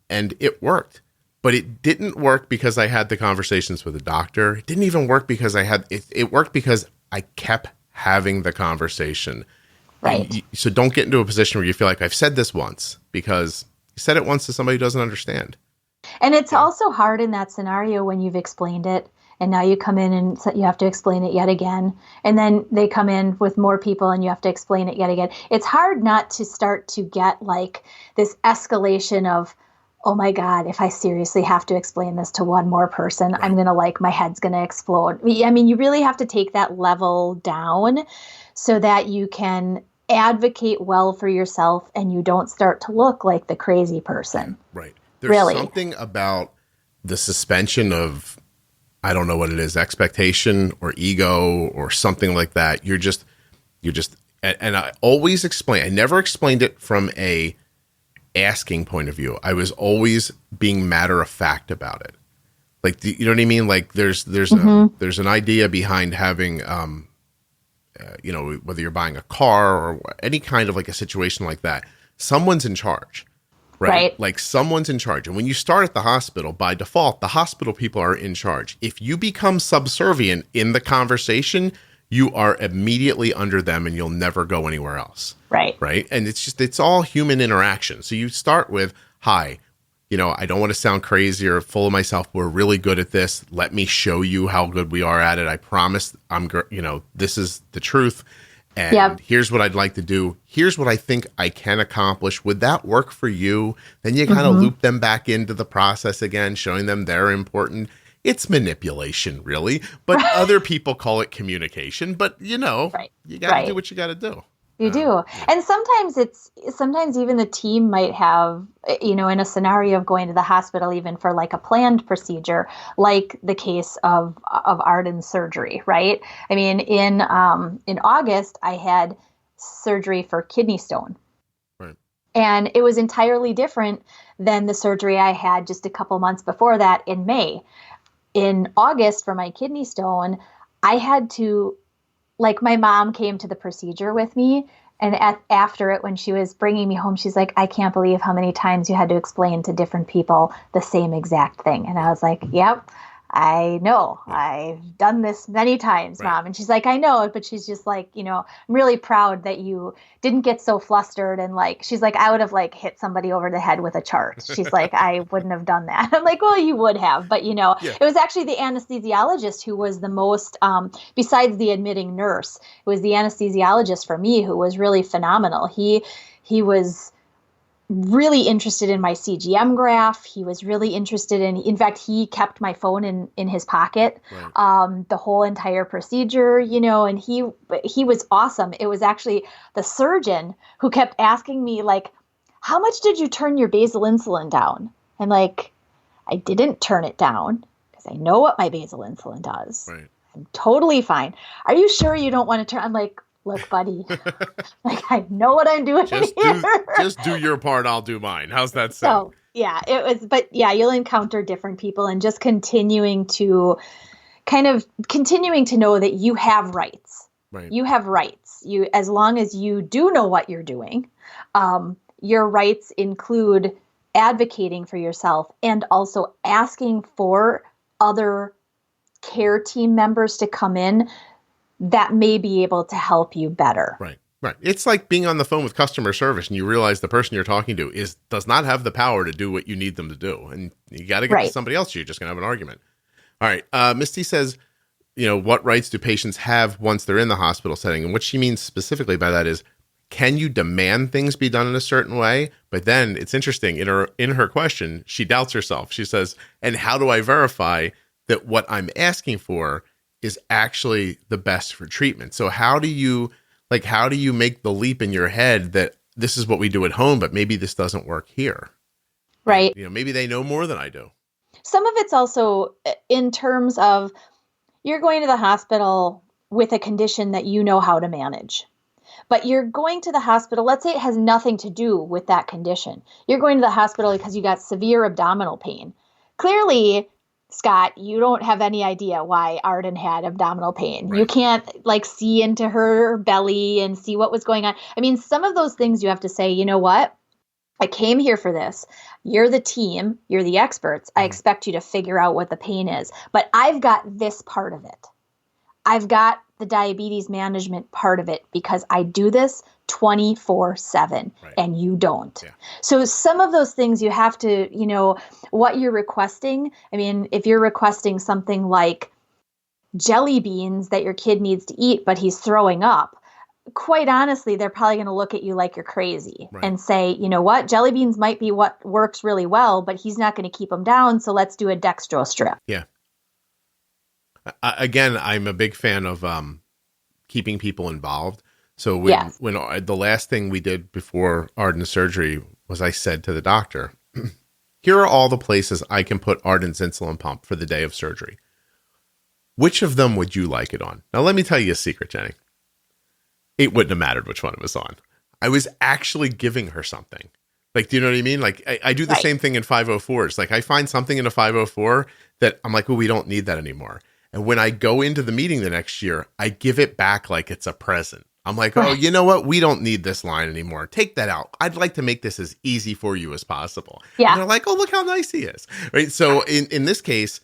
it worked. But it didn't work because I had the conversations with the doctor. It didn't even work because it worked because I kept having the conversation Right. So don't get into a position where you feel like I've said this once, because you said it once to somebody who doesn't understand. And it's also hard in that scenario when you've explained it and now you come in and you have to explain it yet again. And then they come in with more people and you have to explain it yet again. It's hard not to start to get like this escalation of, oh my God, if I seriously have to explain this to one more person, I'm going to my head's going to explode. I mean, you really have to take that level down so that you can advocate well for yourself and you don't start to look like the crazy person. Right. There's something about the suspension of, I don't know what it is, expectation or ego or something like that. You're just, and I always explain, I never explained it from a asking point of view. I was always being matter of fact about it. Like, you know what I mean? Like there's an idea behind having, whether you're buying a car or any kind of like a situation like that, someone's in charge. Right? Like someone's in charge. And when you start at the hospital, by default, the hospital people are in charge. If you become subservient in the conversation, you are immediately under them and you'll never go anywhere else. Right. And it's all human interaction. So you start with, hi, I don't want to sound crazy or full of myself. We're really good at this. Let me show you how good we are at it. I promise this is the truth. And here's what I'd like to do. Here's what I think I can accomplish. Would that work for you? Then you kind of loop them back into the process again, showing them they're important. It's manipulation, really. But other people call it communication. But, you got to do what you got to do. You do. And sometimes even the team might have, in a scenario of going to the hospital, even for like a planned procedure, like the case of Arden's surgery, right? I mean, in August, I had surgery for kidney stone. Right. And it was entirely different than the surgery I had just a couple months before that in May. In August for my kidney stone, I had to, my mom came to the procedure with me, and after it, when she was bringing me home, she's like, I can't believe how many times you had to explain to different people the same exact thing. And I was like, yep, I know. I've done this many times, Mom. And she's like, I know. But she's just like, I'm really proud that you didn't get so flustered. And she's like, I would have hit somebody over the head with a chart. She's like, I wouldn't have done that. I'm like, well, you would have. But, it was actually the anesthesiologist who was the most, besides the admitting nurse, it was the anesthesiologist for me who was really phenomenal. He was really interested in my CGM graph. He was really interested in fact, he kept my phone in his pocket, the whole entire procedure, and he was awesome. It was actually the surgeon who kept asking me, how much did you turn your basal insulin down? And I didn't turn it down because I know what my basal insulin does. Right. I'm totally fine. Are you sure you don't want to turn? I'm like, look, buddy, I know what I'm doing here. Just do your part. I'll do mine. How's that sound? So, you'll encounter different people and just continuing to know that you have rights. Right. You have rights. As long as you do know what you're doing, your rights include advocating for yourself and also asking for other care team members to come in that may be able to help you better. Right. It's like being on the phone with customer service and you realize the person you're talking to does not have the power to do what you need them to do. And you got to get to somebody else. You're just going to have an argument. All right. Misty says, what rights do patients have once they're in the hospital setting? And what she means specifically by that is, can you demand things be done in a certain way? But then it's interesting. In her question, she doubts herself. She says, and how do I verify that what I'm asking for is actually the best for treatment? So how do you make the leap in your head that this is what we do at home, but maybe this doesn't work here? Right. Maybe they know more than I do. Some of it's also in terms of you're going to the hospital with a condition that you know how to manage, but you're going to the hospital. Let's say it has nothing to do with that condition. You're going to the hospital because you got severe abdominal pain. Clearly, Scott, you don't have any idea why Arden had abdominal pain. Right. You can't see into her belly and see what was going on. I mean, some of those things you have to say, you know what? I came here for this. You're the team. You're the experts. I expect you to figure out what the pain is. But I've got this part of it. I've got the diabetes management part of it because I do this 24/7 and you don't. Yeah. So some of those things you have to, what you're requesting. I mean, if you're requesting something like jelly beans that your kid needs to eat, but he's throwing up, quite honestly, they're probably going to look at you like you're crazy and say, you know what, jelly beans might be what works really well, but he's not going to keep them down. So let's do a dextro strip. Yeah. Again, I'm a big fan of keeping people involved. So when the last thing we did before Arden's surgery was I said to the doctor, here are all the places I can put Arden's insulin pump for the day of surgery. Which of them would you like it on? Now, let me tell you a secret, Jenny. It wouldn't have mattered which one it was on. I was actually giving her something. Like, do you know what I mean? Like, I do the same thing in 504s. Like, I find something in a 504 that I'm like, oh, we don't need that anymore. And when I go into the meeting the next year, I give it back like it's a present. I'm like, oh, you know what? We don't need this line anymore. Take that out. I'd like to make this as easy for you as possible. Yeah. And they're like, oh, look how nice he is. Right. So in this case,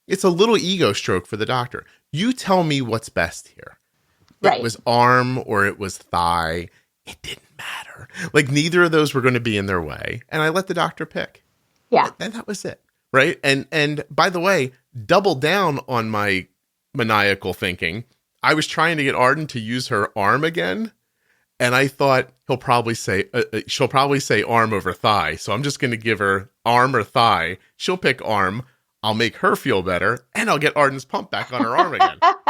it's a little ego stroke for the doctor. You tell me what's best here. Right. It was arm or it was thigh. It didn't matter. Like neither of those were going to be in their way. And I let the doctor pick. Yeah. And that was it. Right. And by the way, double down on my maniacal thinking. I was trying to get Arden to use her arm again. And I thought she'll probably say arm over thigh. So I'm just going to give her arm or thigh. She'll pick arm. I'll make her feel better. And I'll get Arden's pump back on her arm again. Ha,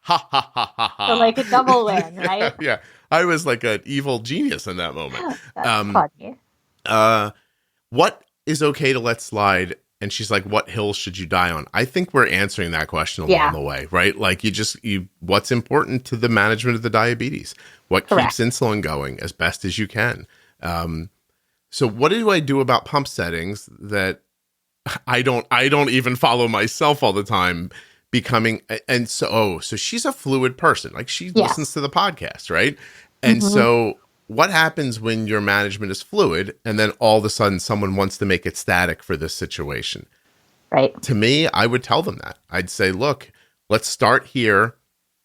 ha, ha, ha, ha. So like a double win, right? Yeah. I was like an evil genius in that moment. That's funny. What is okay to let slide? And she's like, what hill should you die on? I think we're answering that question along the way, right? Like what's important to the management of the diabetes? What keeps insulin going as best as you can? So what do I do about pump settings that I don't even follow myself all the time becoming, and so she's a fluid person. Like she listens to the podcast, right? And so what happens when your management is fluid and then all of a sudden someone wants to make it static for this situation? Right. To me, I would tell them that. I'd say, look, let's start here.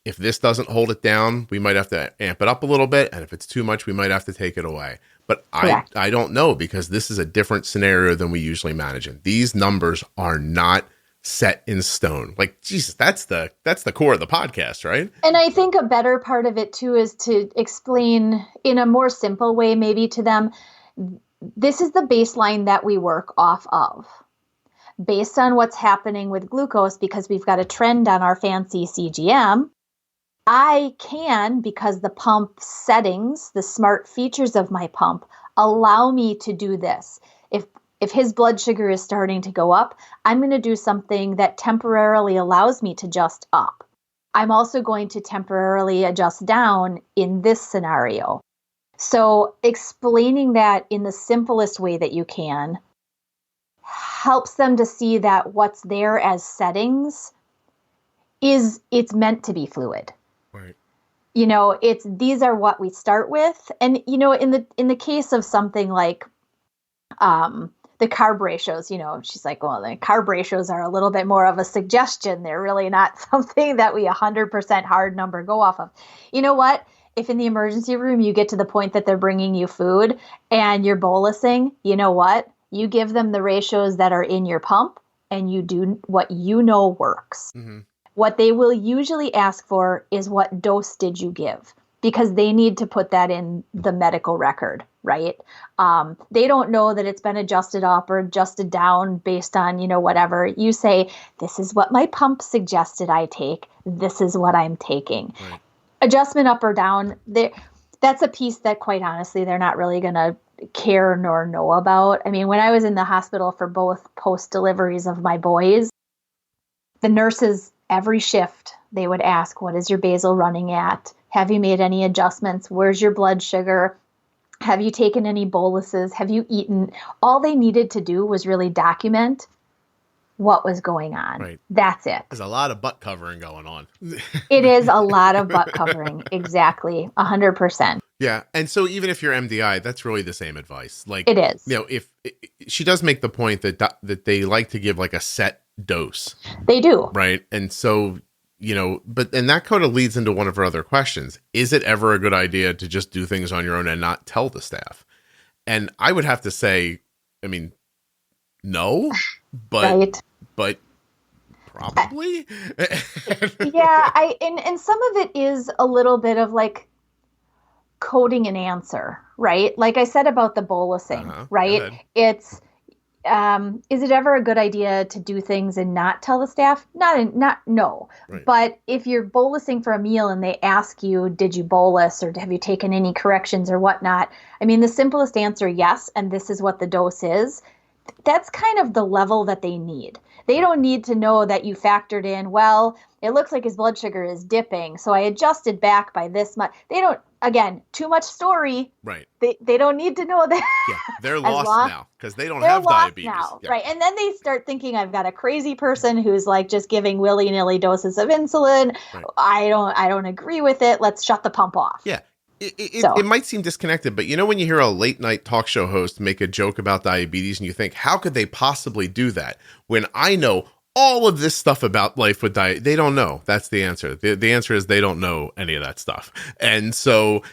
If this doesn't hold it down, we might have to amp it up a little bit. And if it's too much, we might have to take it away. But I don't know because this is a different scenario than we usually manage in. These numbers are not set in stone. Like, Jesus, that's the core of the podcast, right? And I think a better part of it too is to explain in a more simple way, maybe to them, this is the baseline that we work off of based on what's happening with glucose, because we've got a trend on our fancy CGM. I can, because the pump settings, the smart features of my pump allow me to do this. If his blood sugar is starting to go up, I'm going to do something that temporarily allows me to adjust up. I'm also going to temporarily adjust down in this scenario. So explaining that in the simplest way that you can helps them to see that what's there as settings it's meant to be fluid. Right. These are what we start with. And, in the case of something like, the carb ratios, she's like, well, the carb ratios are a little bit more of a suggestion. They're really not something that we 100% hard number go off of. You know what? If in the emergency room, you get to the point that they're bringing you food and you're bolusing, you know what? You give them the ratios that are in your pump and you do what works. Mm-hmm. What they will usually ask for is what dose did you give? Because they need to put that in the medical record, right? They don't know that it's been adjusted up or adjusted down based on, whatever. You say, this is what my pump suggested I take. This is what I'm taking. Right. Adjustment up or down, that's a piece that, quite honestly, they're not really going to care nor know about. I mean, when I was in the hospital for both post-deliveries of my boys, the nurses, every shift, they would ask, what is your basal running at? Have you made any adjustments? Where's your blood sugar? Have you taken any boluses? Have you eaten? All they needed to do was really document what was going on. Right. That's it. There's a lot of butt covering going on. It is a lot of butt covering. Exactly. 100%. Yeah. And so even if you're MDI, that's really the same advice. Like it is. If she does make the point that they like to give like a set dose. They do. Right. And so and that kind of leads into one of our other questions. Is it ever a good idea to just do things on your own and not tell the staff? And I would have to say, I mean, no, but probably. Yeah, and some of it is a little bit of like coding an answer, right? Like I said about the bolusing, right? It's is it ever a good idea to do things and not tell the staff? No. Right. But if you're bolusing for a meal and they ask you, did you bolus or have you taken any corrections or whatnot? I mean, the simplest answer, yes, and this is what the dose is. That's kind of the level that they need. They don't need to know that you factored in, well, it looks like his blood sugar is dipping, so I adjusted back by this much. They don't, again, too much story. Right. They don't need to know that. Yeah, they're lost now because they don't have diabetes. Now. Yeah. Right. And then they start thinking I've got a crazy person who's like just giving willy-nilly doses of insulin. Right. I don't agree with it. Let's shut the pump off. Yeah. It might seem disconnected, but when you hear a late night talk show host make a joke about diabetes and you think, how could they possibly do that? When I know all of this stuff about life with diet, they don't know. That's the answer. The answer is they don't know any of that stuff. And so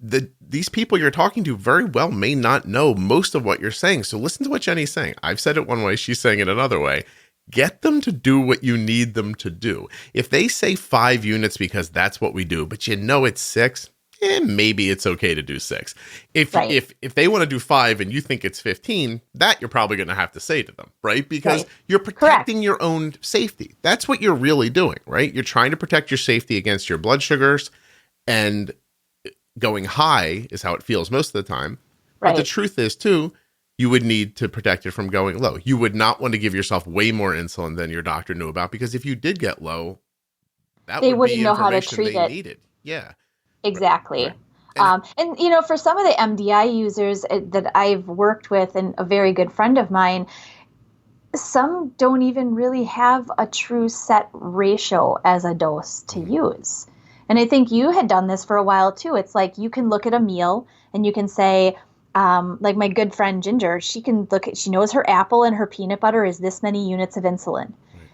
these people you're talking to very well may not know most of what you're saying. So listen to what Jenny's saying. I've said it one way. She's saying it another way. Get them to do what you need them to do. If they say 5 units because that's what we do, but it's 6, maybe it's okay to do 6. If they want to do 5 and you think it's 15, that you're probably going to have to say to them, right? Because you're protecting your own safety. That's what you're really doing, right? You're trying to protect your safety against your blood sugars, and going high is how it feels most of the time. Right. But the truth is too, you would need to protect it from going low. You would not want to give yourself way more insulin than your doctor knew about, because if you did get low, they wouldn't know how to treat it. Needed. Yeah. Exactly. Right. And for some of the MDI users that I've worked with, and a very good friend of mine, some don't even really have a true set ratio as a dose to use. And I think you had done this for a while too. It's like you can look at a meal and you can say, like my good friend Ginger, she knows her apple and her peanut butter is this many units of insulin. Right.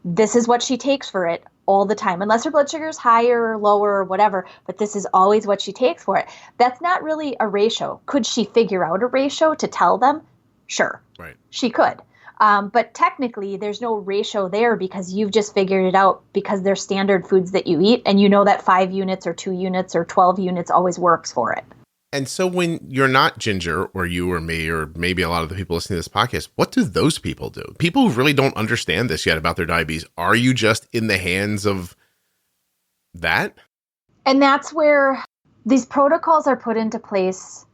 This is what she takes for it all the time, unless her blood sugar is higher or lower or whatever, but this is always what she takes for it. That's not really a ratio. Could she figure out a ratio to tell them? Sure. Right. She could. But technically there's no ratio there because you've just figured it out because they're standard foods that you eat, and you know that 5 units or 2 units or 12 units always works for it. And so when you're not Ginger or you or me or maybe a lot of the people listening to this podcast, what do those people do? People who really don't understand this yet about their diabetes, are you just in the hands of that? And that's where these protocols are put into place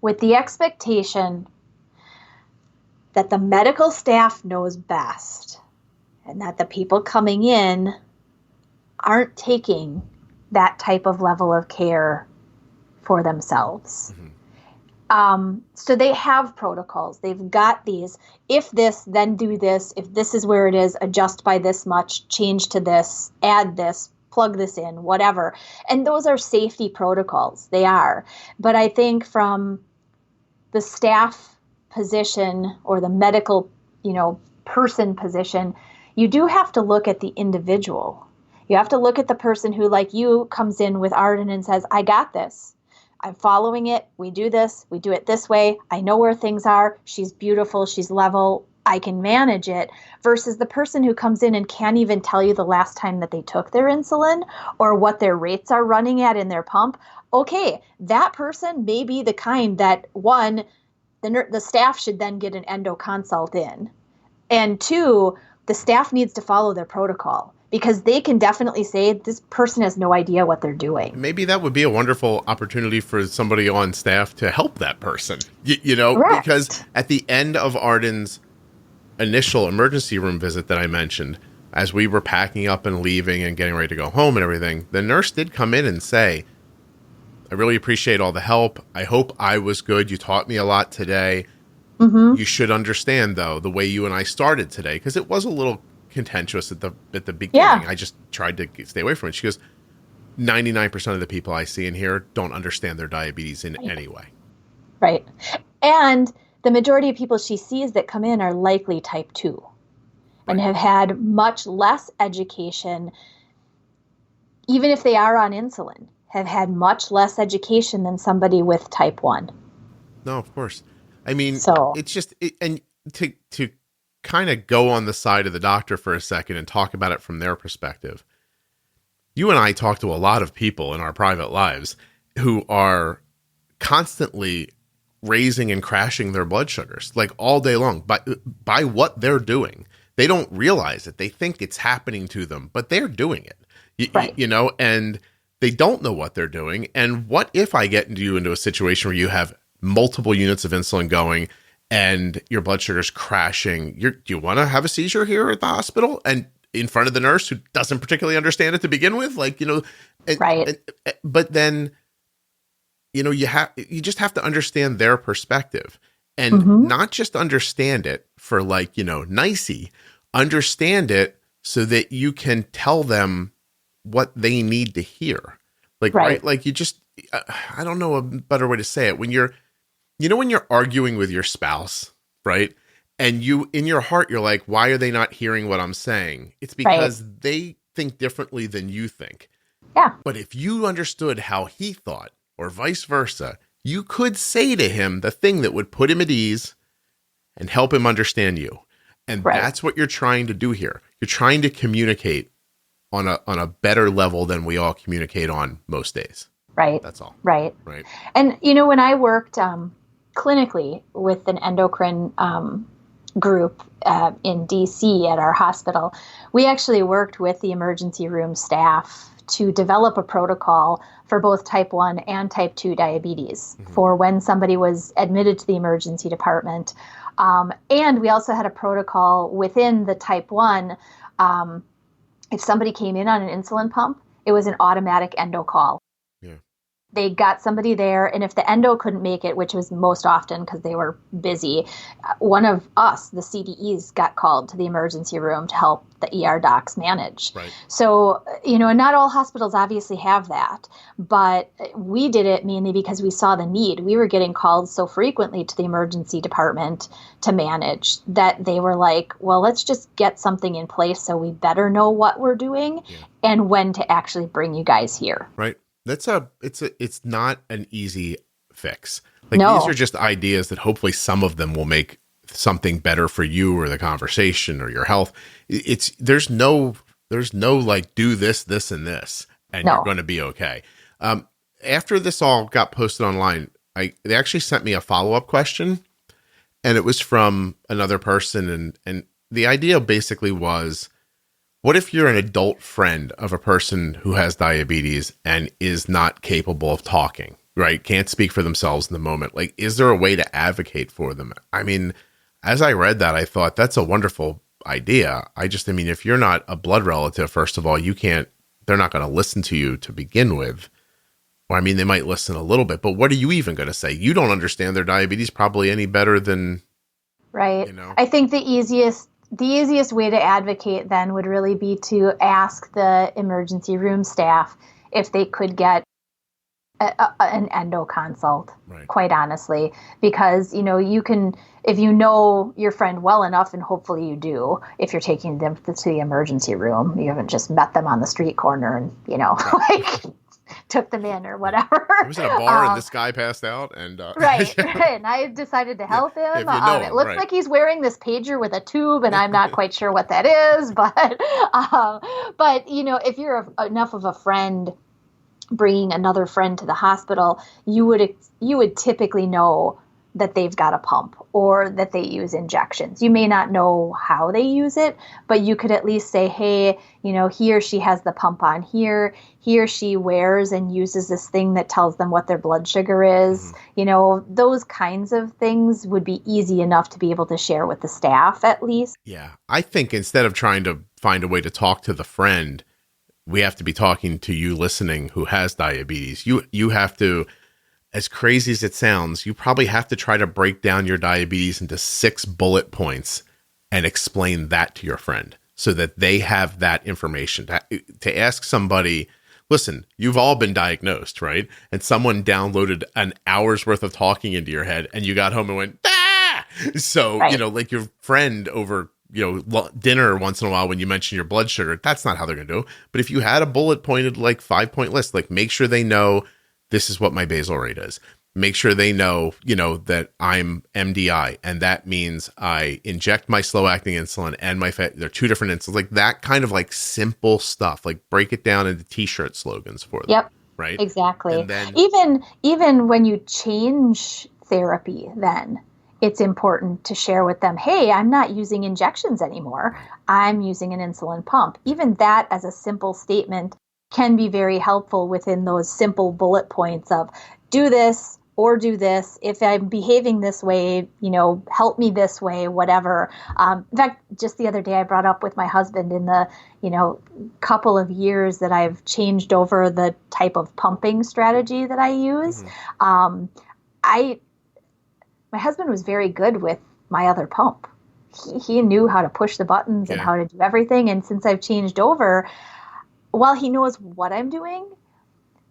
with the expectation that the medical staff knows best and that the people coming in aren't taking that type of level of care for themselves. Mm-hmm. So they have protocols. They've got these. If this, then do this. If this is where it is, adjust by this much, change to this, add this, plug this in, whatever. And those are safety protocols. They are. But I think from the staff position or the medical, person position, you do have to look at the individual. You have to look at the person who, like you, comes in with Arden and says, I got this. I'm following it. We do this. We do it this way. I know where things are. She's beautiful. She's level. I can manage it. Versus the person who comes in and can't even tell you the last time that they took their insulin or what their rates are running at in their pump. Okay, that person may be the kind that, one, the staff should then get an endo consult in. And 2, the staff needs to follow their protocol, because they can definitely say this person has no idea what they're doing. Maybe that would be a wonderful opportunity for somebody on staff to help that person, because at the end of Arden's initial emergency room visit that I mentioned, as we were packing up and leaving and getting ready to go home and everything, the nurse did come in and say, I really appreciate all the help. I hope I was good. You taught me a lot today. Mm-hmm. You should understand, though, the way you and I started today, because it was a little contentious at the beginning. Yeah. I just tried to stay away from it. She goes, 99% of the people I see in here don't understand their diabetes in any way. Right. And the majority of people she sees that come in are likely type 2 and have had much less education even if they are on insulin, have had much less education than somebody with type 1. No, of course. I mean, So it's just, and to kind of go on the side of the doctor for a second and talk about it from their perspective. You and I talk to a lot of people in our private lives who are constantly raising and crashing their blood sugars like all day long by what they're doing. They don't realize it. They think it's happening to them, but they're doing it, Right. you know, and they don't know what they're doing. And what if I get you into a situation where you have multiple units of insulin going and your blood sugar's crashing? Do you want to have a seizure here at the hospital and in front of the nurse who doesn't particularly understand it to begin with? Like, you know, Right. but then, you know, you just have to understand their perspective and not just understand it for like, you know, nicey, understand it so that you can tell them what they need to hear. Like, right. Like you just, I don't know a better way to say it. When you're arguing with your spouse, right? And you, in your heart, you're like, why are they not hearing what I'm saying? It's because they think differently than you think. Yeah. But if you understood how he thought or vice versa, you could say to him the thing that would put him at ease and help him understand you. And that's what you're trying to do here. You're trying to communicate on a better level than we all communicate on most days. Right. That's all. Right. Right. And, you know, when I worked clinically with an endocrine group in DC at our hospital, we actually worked with the emergency room staff to develop a protocol for both type 1 and type 2 diabetes for when somebody was admitted to the emergency department. And we also had a protocol within the type 1. If somebody came in on an insulin pump, it was an automatic endo call. Yeah. They got somebody there, and if the endo couldn't make it, which was most often because they were busy, one of us, the CDEs, got called to the emergency room to help the ER docs manage. Right. So, you know, not all hospitals obviously have that, but we did it mainly because we saw the need. We were getting called so frequently to the emergency department to manage that they were like, well, let's just get something in place so we better know what we're doing and when to actually bring you guys here. Right. It's not an easy fix. Like these are just ideas that hopefully some of them will make something better for you or the conversation or your health. There's no like do this, this, and this, and you're going to be okay. After this all got posted online, they actually sent me a follow-up question, and it was from another person. And the idea basically was, what if you're an adult friend of a person who has diabetes and is not capable of talking, right? Can't speak for themselves in the moment. Like, is there a way to advocate for them? I mean, as I read that, I thought that's a wonderful idea. I mean, if you're not a blood relative, first of all, they're not going to listen to you to begin with. Or, I mean, they might listen a little bit, but what are you even going to say? You don't understand their diabetes probably any better than, right. You know? I think the easiest way to advocate then would really be to ask the emergency room staff if they could get an endo consult, quite honestly, because, you know, you can, if you know your friend well enough, and hopefully you do, if you're taking them to the emergency room, you haven't just met them on the street corner and, you know, like took them in or whatever. I was in a bar and this guy passed out and right. And I decided to help him. If you know him, it looks like he's wearing this pager with a tube, and I'm not quite sure what that is, but you know, if you're enough of a friend bringing another friend to the hospital, you would typically know that they've got a pump or that they use injections. You may not know how they use it, but you could at least say, hey, you know, he or she has the pump on here. He or she wears and uses this thing that tells them what their blood sugar is. You know, those kinds of things would be easy enough to be able to share with the staff at least. Yeah. I think instead of trying to find a way to talk to the friend, we have to be talking to you listening who has diabetes. You have to, as crazy as it sounds, you probably have to try to break down your diabetes into 6 bullet points and explain that to your friend so that they have that information to ask somebody, listen, you've all been diagnosed, right? And someone downloaded an hour's worth of talking into your head and you got home and went, ah! So, you know, like your friend over dinner once in a while when you mention your blood sugar. That's not how they're going to do. But if you had a bullet pointed, like 5-point list, like make sure they know this is what my basal rate is. Make sure they know, that I'm MDI, and that means I inject my slow acting insulin and my fat. They're two different insulins, like that kind of like simple stuff, like break it down into t-shirt slogans for them. Yep. Right. Exactly. And then, even when you change therapy, then it's important to share with them, hey, I'm not using injections anymore. I'm using an insulin pump. Even that as a simple statement can be very helpful within those simple bullet points of do this or do this. If I'm behaving this way, help me this way, whatever. In fact, just the other day, I brought up with my husband in the, couple of years that I've changed over the type of pumping strategy that I use. Mm-hmm. My husband was very good with my other pump. He knew how to push the buttons and how to do everything. And since I've changed over, while he knows what I'm doing,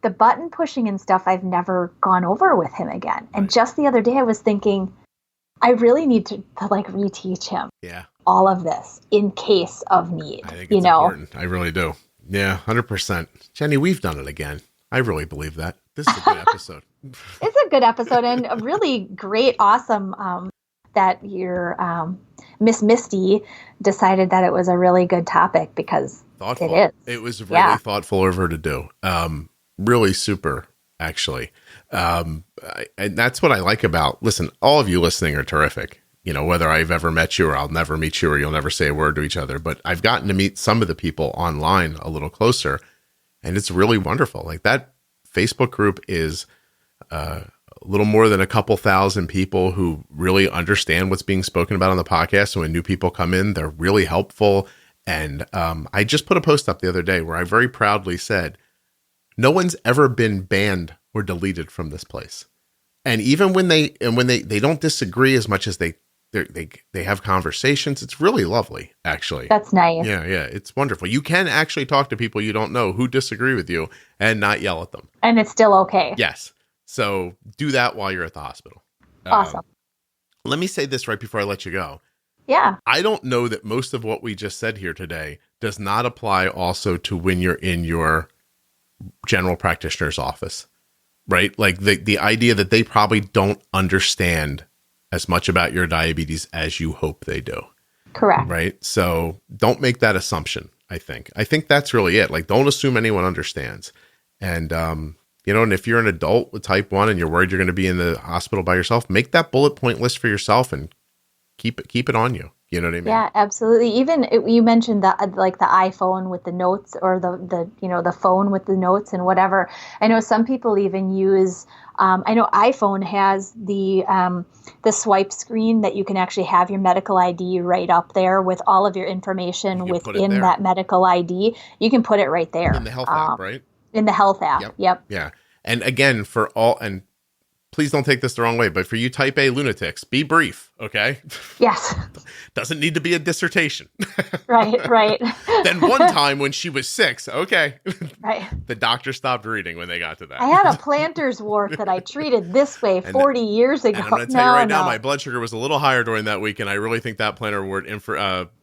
the button pushing and stuff, I've never gone over with him again. And just the other day I was thinking, I really need to like reteach him all of this in case of need. I think it's important. I really do. Yeah, 100%. Jenny, we've done it again. I really believe that. This is a good episode. It's a good episode and a really great, awesome that your Miss Misty decided that it was a really good topic because thoughtful. It is. It was really thoughtful of her to do. Really super, actually. And that's what I like about, listen, all of you listening are terrific. Whether I've ever met you or I'll never meet you or you'll never say a word to each other, but I've gotten to meet some of the people online a little closer and it's really wonderful. Like that Facebook group is a little more than a couple thousand people who really understand what's being spoken about on the podcast. So when new people come in, they're really helpful. And I just put a post up the other day where I very proudly said, no one's ever been banned or deleted from this place. And even when they don't disagree as much as they have conversations, it's really lovely, actually. That's nice. Yeah, it's wonderful. You can actually talk to people you don't know who disagree with you and not yell at them. And it's still okay. Yes. So do that while you're at the hospital. Awesome. Let me say this right before I let you go. Yeah. I don't know that most of what we just said here today does not apply also to when you're in your general practitioner's office, right? Like the idea that they probably don't understand as much about your diabetes as you hope they do. Correct. Right. So don't make that assumption. I think that's really it. Like, don't assume anyone understands. And, and if you're an adult with type 1 and you're worried you're going to be in the hospital by yourself, make that bullet point list for yourself and keep it on you. You know what I mean? Yeah, absolutely. Even you mentioned the iPhone with the notes or the phone with the notes and whatever. I know some people even use. I know iPhone has the swipe screen that you can actually have your medical ID right up there with all of your information within that medical ID. You can put it right there in the health app, right? In the health app. Yep. Yeah. And again, please don't take this the wrong way, but for you type A lunatics, be brief, okay? Yes. Doesn't need to be a dissertation. Right. Then one time when she was 6, okay. Right. The doctor stopped reading when they got to that. I had a plantar's wart that I treated this way 40 years ago. And I'm going to tell you right now, my blood sugar was a little higher during that week, and I really think that plantar wart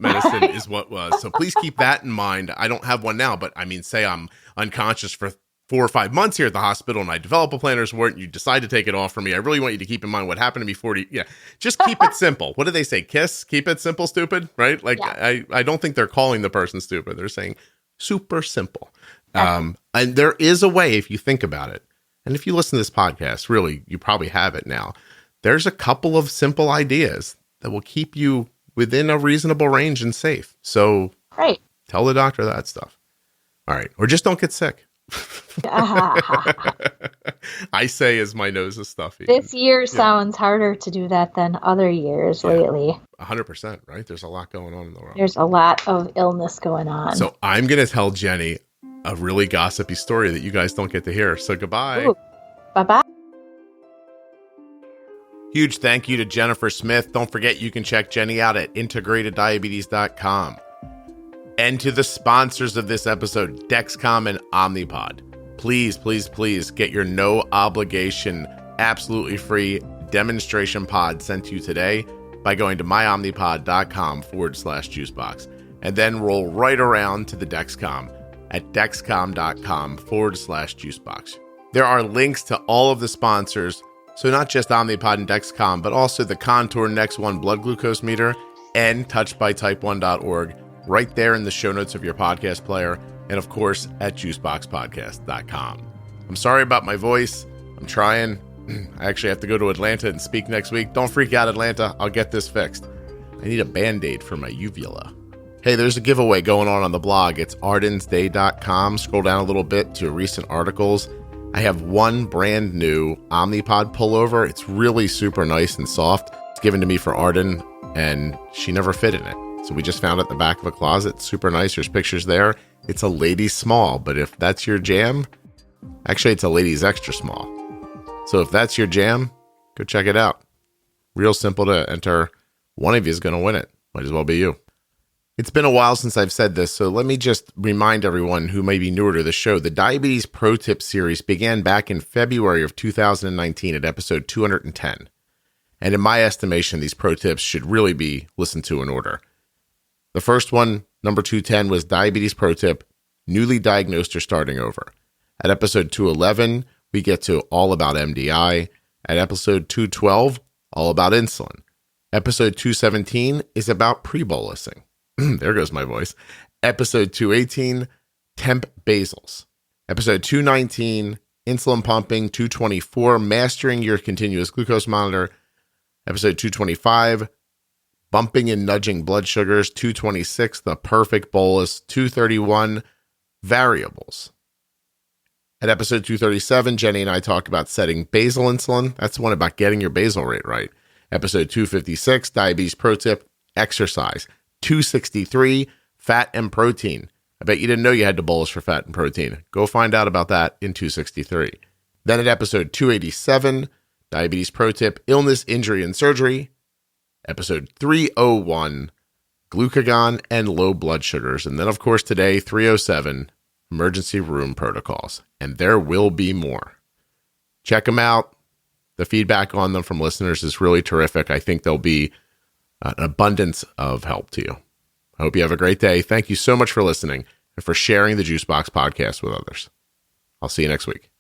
medicine is what was. So please keep that in mind. I don't have one now, but say I'm unconscious for 4 or 5 months here at the hospital and I develop a plantar's wart and you decide to take it off for me. I really want you to keep in mind what happened to me 40. Yeah. Just keep it simple. What do they say? KISS, keep it simple, stupid, right? Like I don't think they're calling the person stupid. They're saying super simple. And there is a way if you think about it. And if you listen to this podcast, really, you probably have it now. There's a couple of simple ideas that will keep you within a reasonable range and safe. So tell the doctor that stuff. All right. Or just don't get sick. I say as my nose is stuffy. This year sounds harder to do that than other years lately. 100%, right? There's a lot going on in the world. There's a lot of illness going on. So I'm going to tell Jenny a really gossipy story that you guys don't get to hear. So goodbye. Ooh. Bye-bye. Huge thank you to Jennifer Smith. Don't forget you can check Jenny out at integrateddiabetes.com. And to the sponsors of this episode, Dexcom and Omnipod. Please, please, please get your no obligation, absolutely free demonstration pod sent to you today by going to myomnipod.com/juicebox, and then roll right around to the Dexcom at dexcom.com/juicebox. There are links to all of the sponsors, so not just Omnipod and Dexcom, but also the Contour Next One blood glucose meter and touchedbytype1.org right there in the show notes of your podcast player, and of course at juiceboxpodcast.com. I'm sorry about my voice. I'm trying. I actually have to go to Atlanta and speak next week. Don't freak out, Atlanta. I'll get this fixed. I need a Band-Aid for my uvula. Hey, there's a giveaway going on the blog. It's ardensday.com. Scroll down a little bit to recent articles. I have one brand new Omnipod pullover. It's really super nice and soft. It's given to me for Arden, and she never fit in it. So we just found it in the back of a closet. Super nice. There's pictures there. It's a ladies small, but if that's your jam, actually it's a ladies extra small. So if that's your jam, go check it out. Real simple to enter. One of you is going to win it. Might as well be you. It's been a while since I've said this, so let me just remind everyone who may be newer to the show. The Diabetes Pro Tip series began back in February of 2019 at episode 210. And in my estimation, these pro tips should really be listened to in order. The first one, number 210, was Diabetes Pro Tip, Newly Diagnosed or Starting Over. At episode 211, we get to all about MDI. At episode 212, all about insulin. Episode 217 is about pre-bolusing. There goes my voice. Episode 218, temp basals. Episode 219, insulin pumping. 224, mastering your continuous glucose monitor. Episode 225, bumping and nudging blood sugars. 226, the perfect bolus. 231, variables. At episode 237, Jenny and I talk about setting basal insulin. That's the one about getting your basal rate right. Episode 256, Diabetes Pro Tip, exercise. 263, fat and protein. I bet you didn't know you had to bolus for fat and protein. Go find out about that in 263. Then at episode 287, Diabetes Pro Tip, illness, injury, and surgery. Episode 301, glucagon and low blood sugars. And then, of course, today, 307, emergency room protocols. And there will be more. Check them out. The feedback on them from listeners is really terrific. I think they'll be an abundance of help to you. I hope you have a great day. Thank you so much for listening and for sharing the Juicebox podcast with others. I'll see you next week.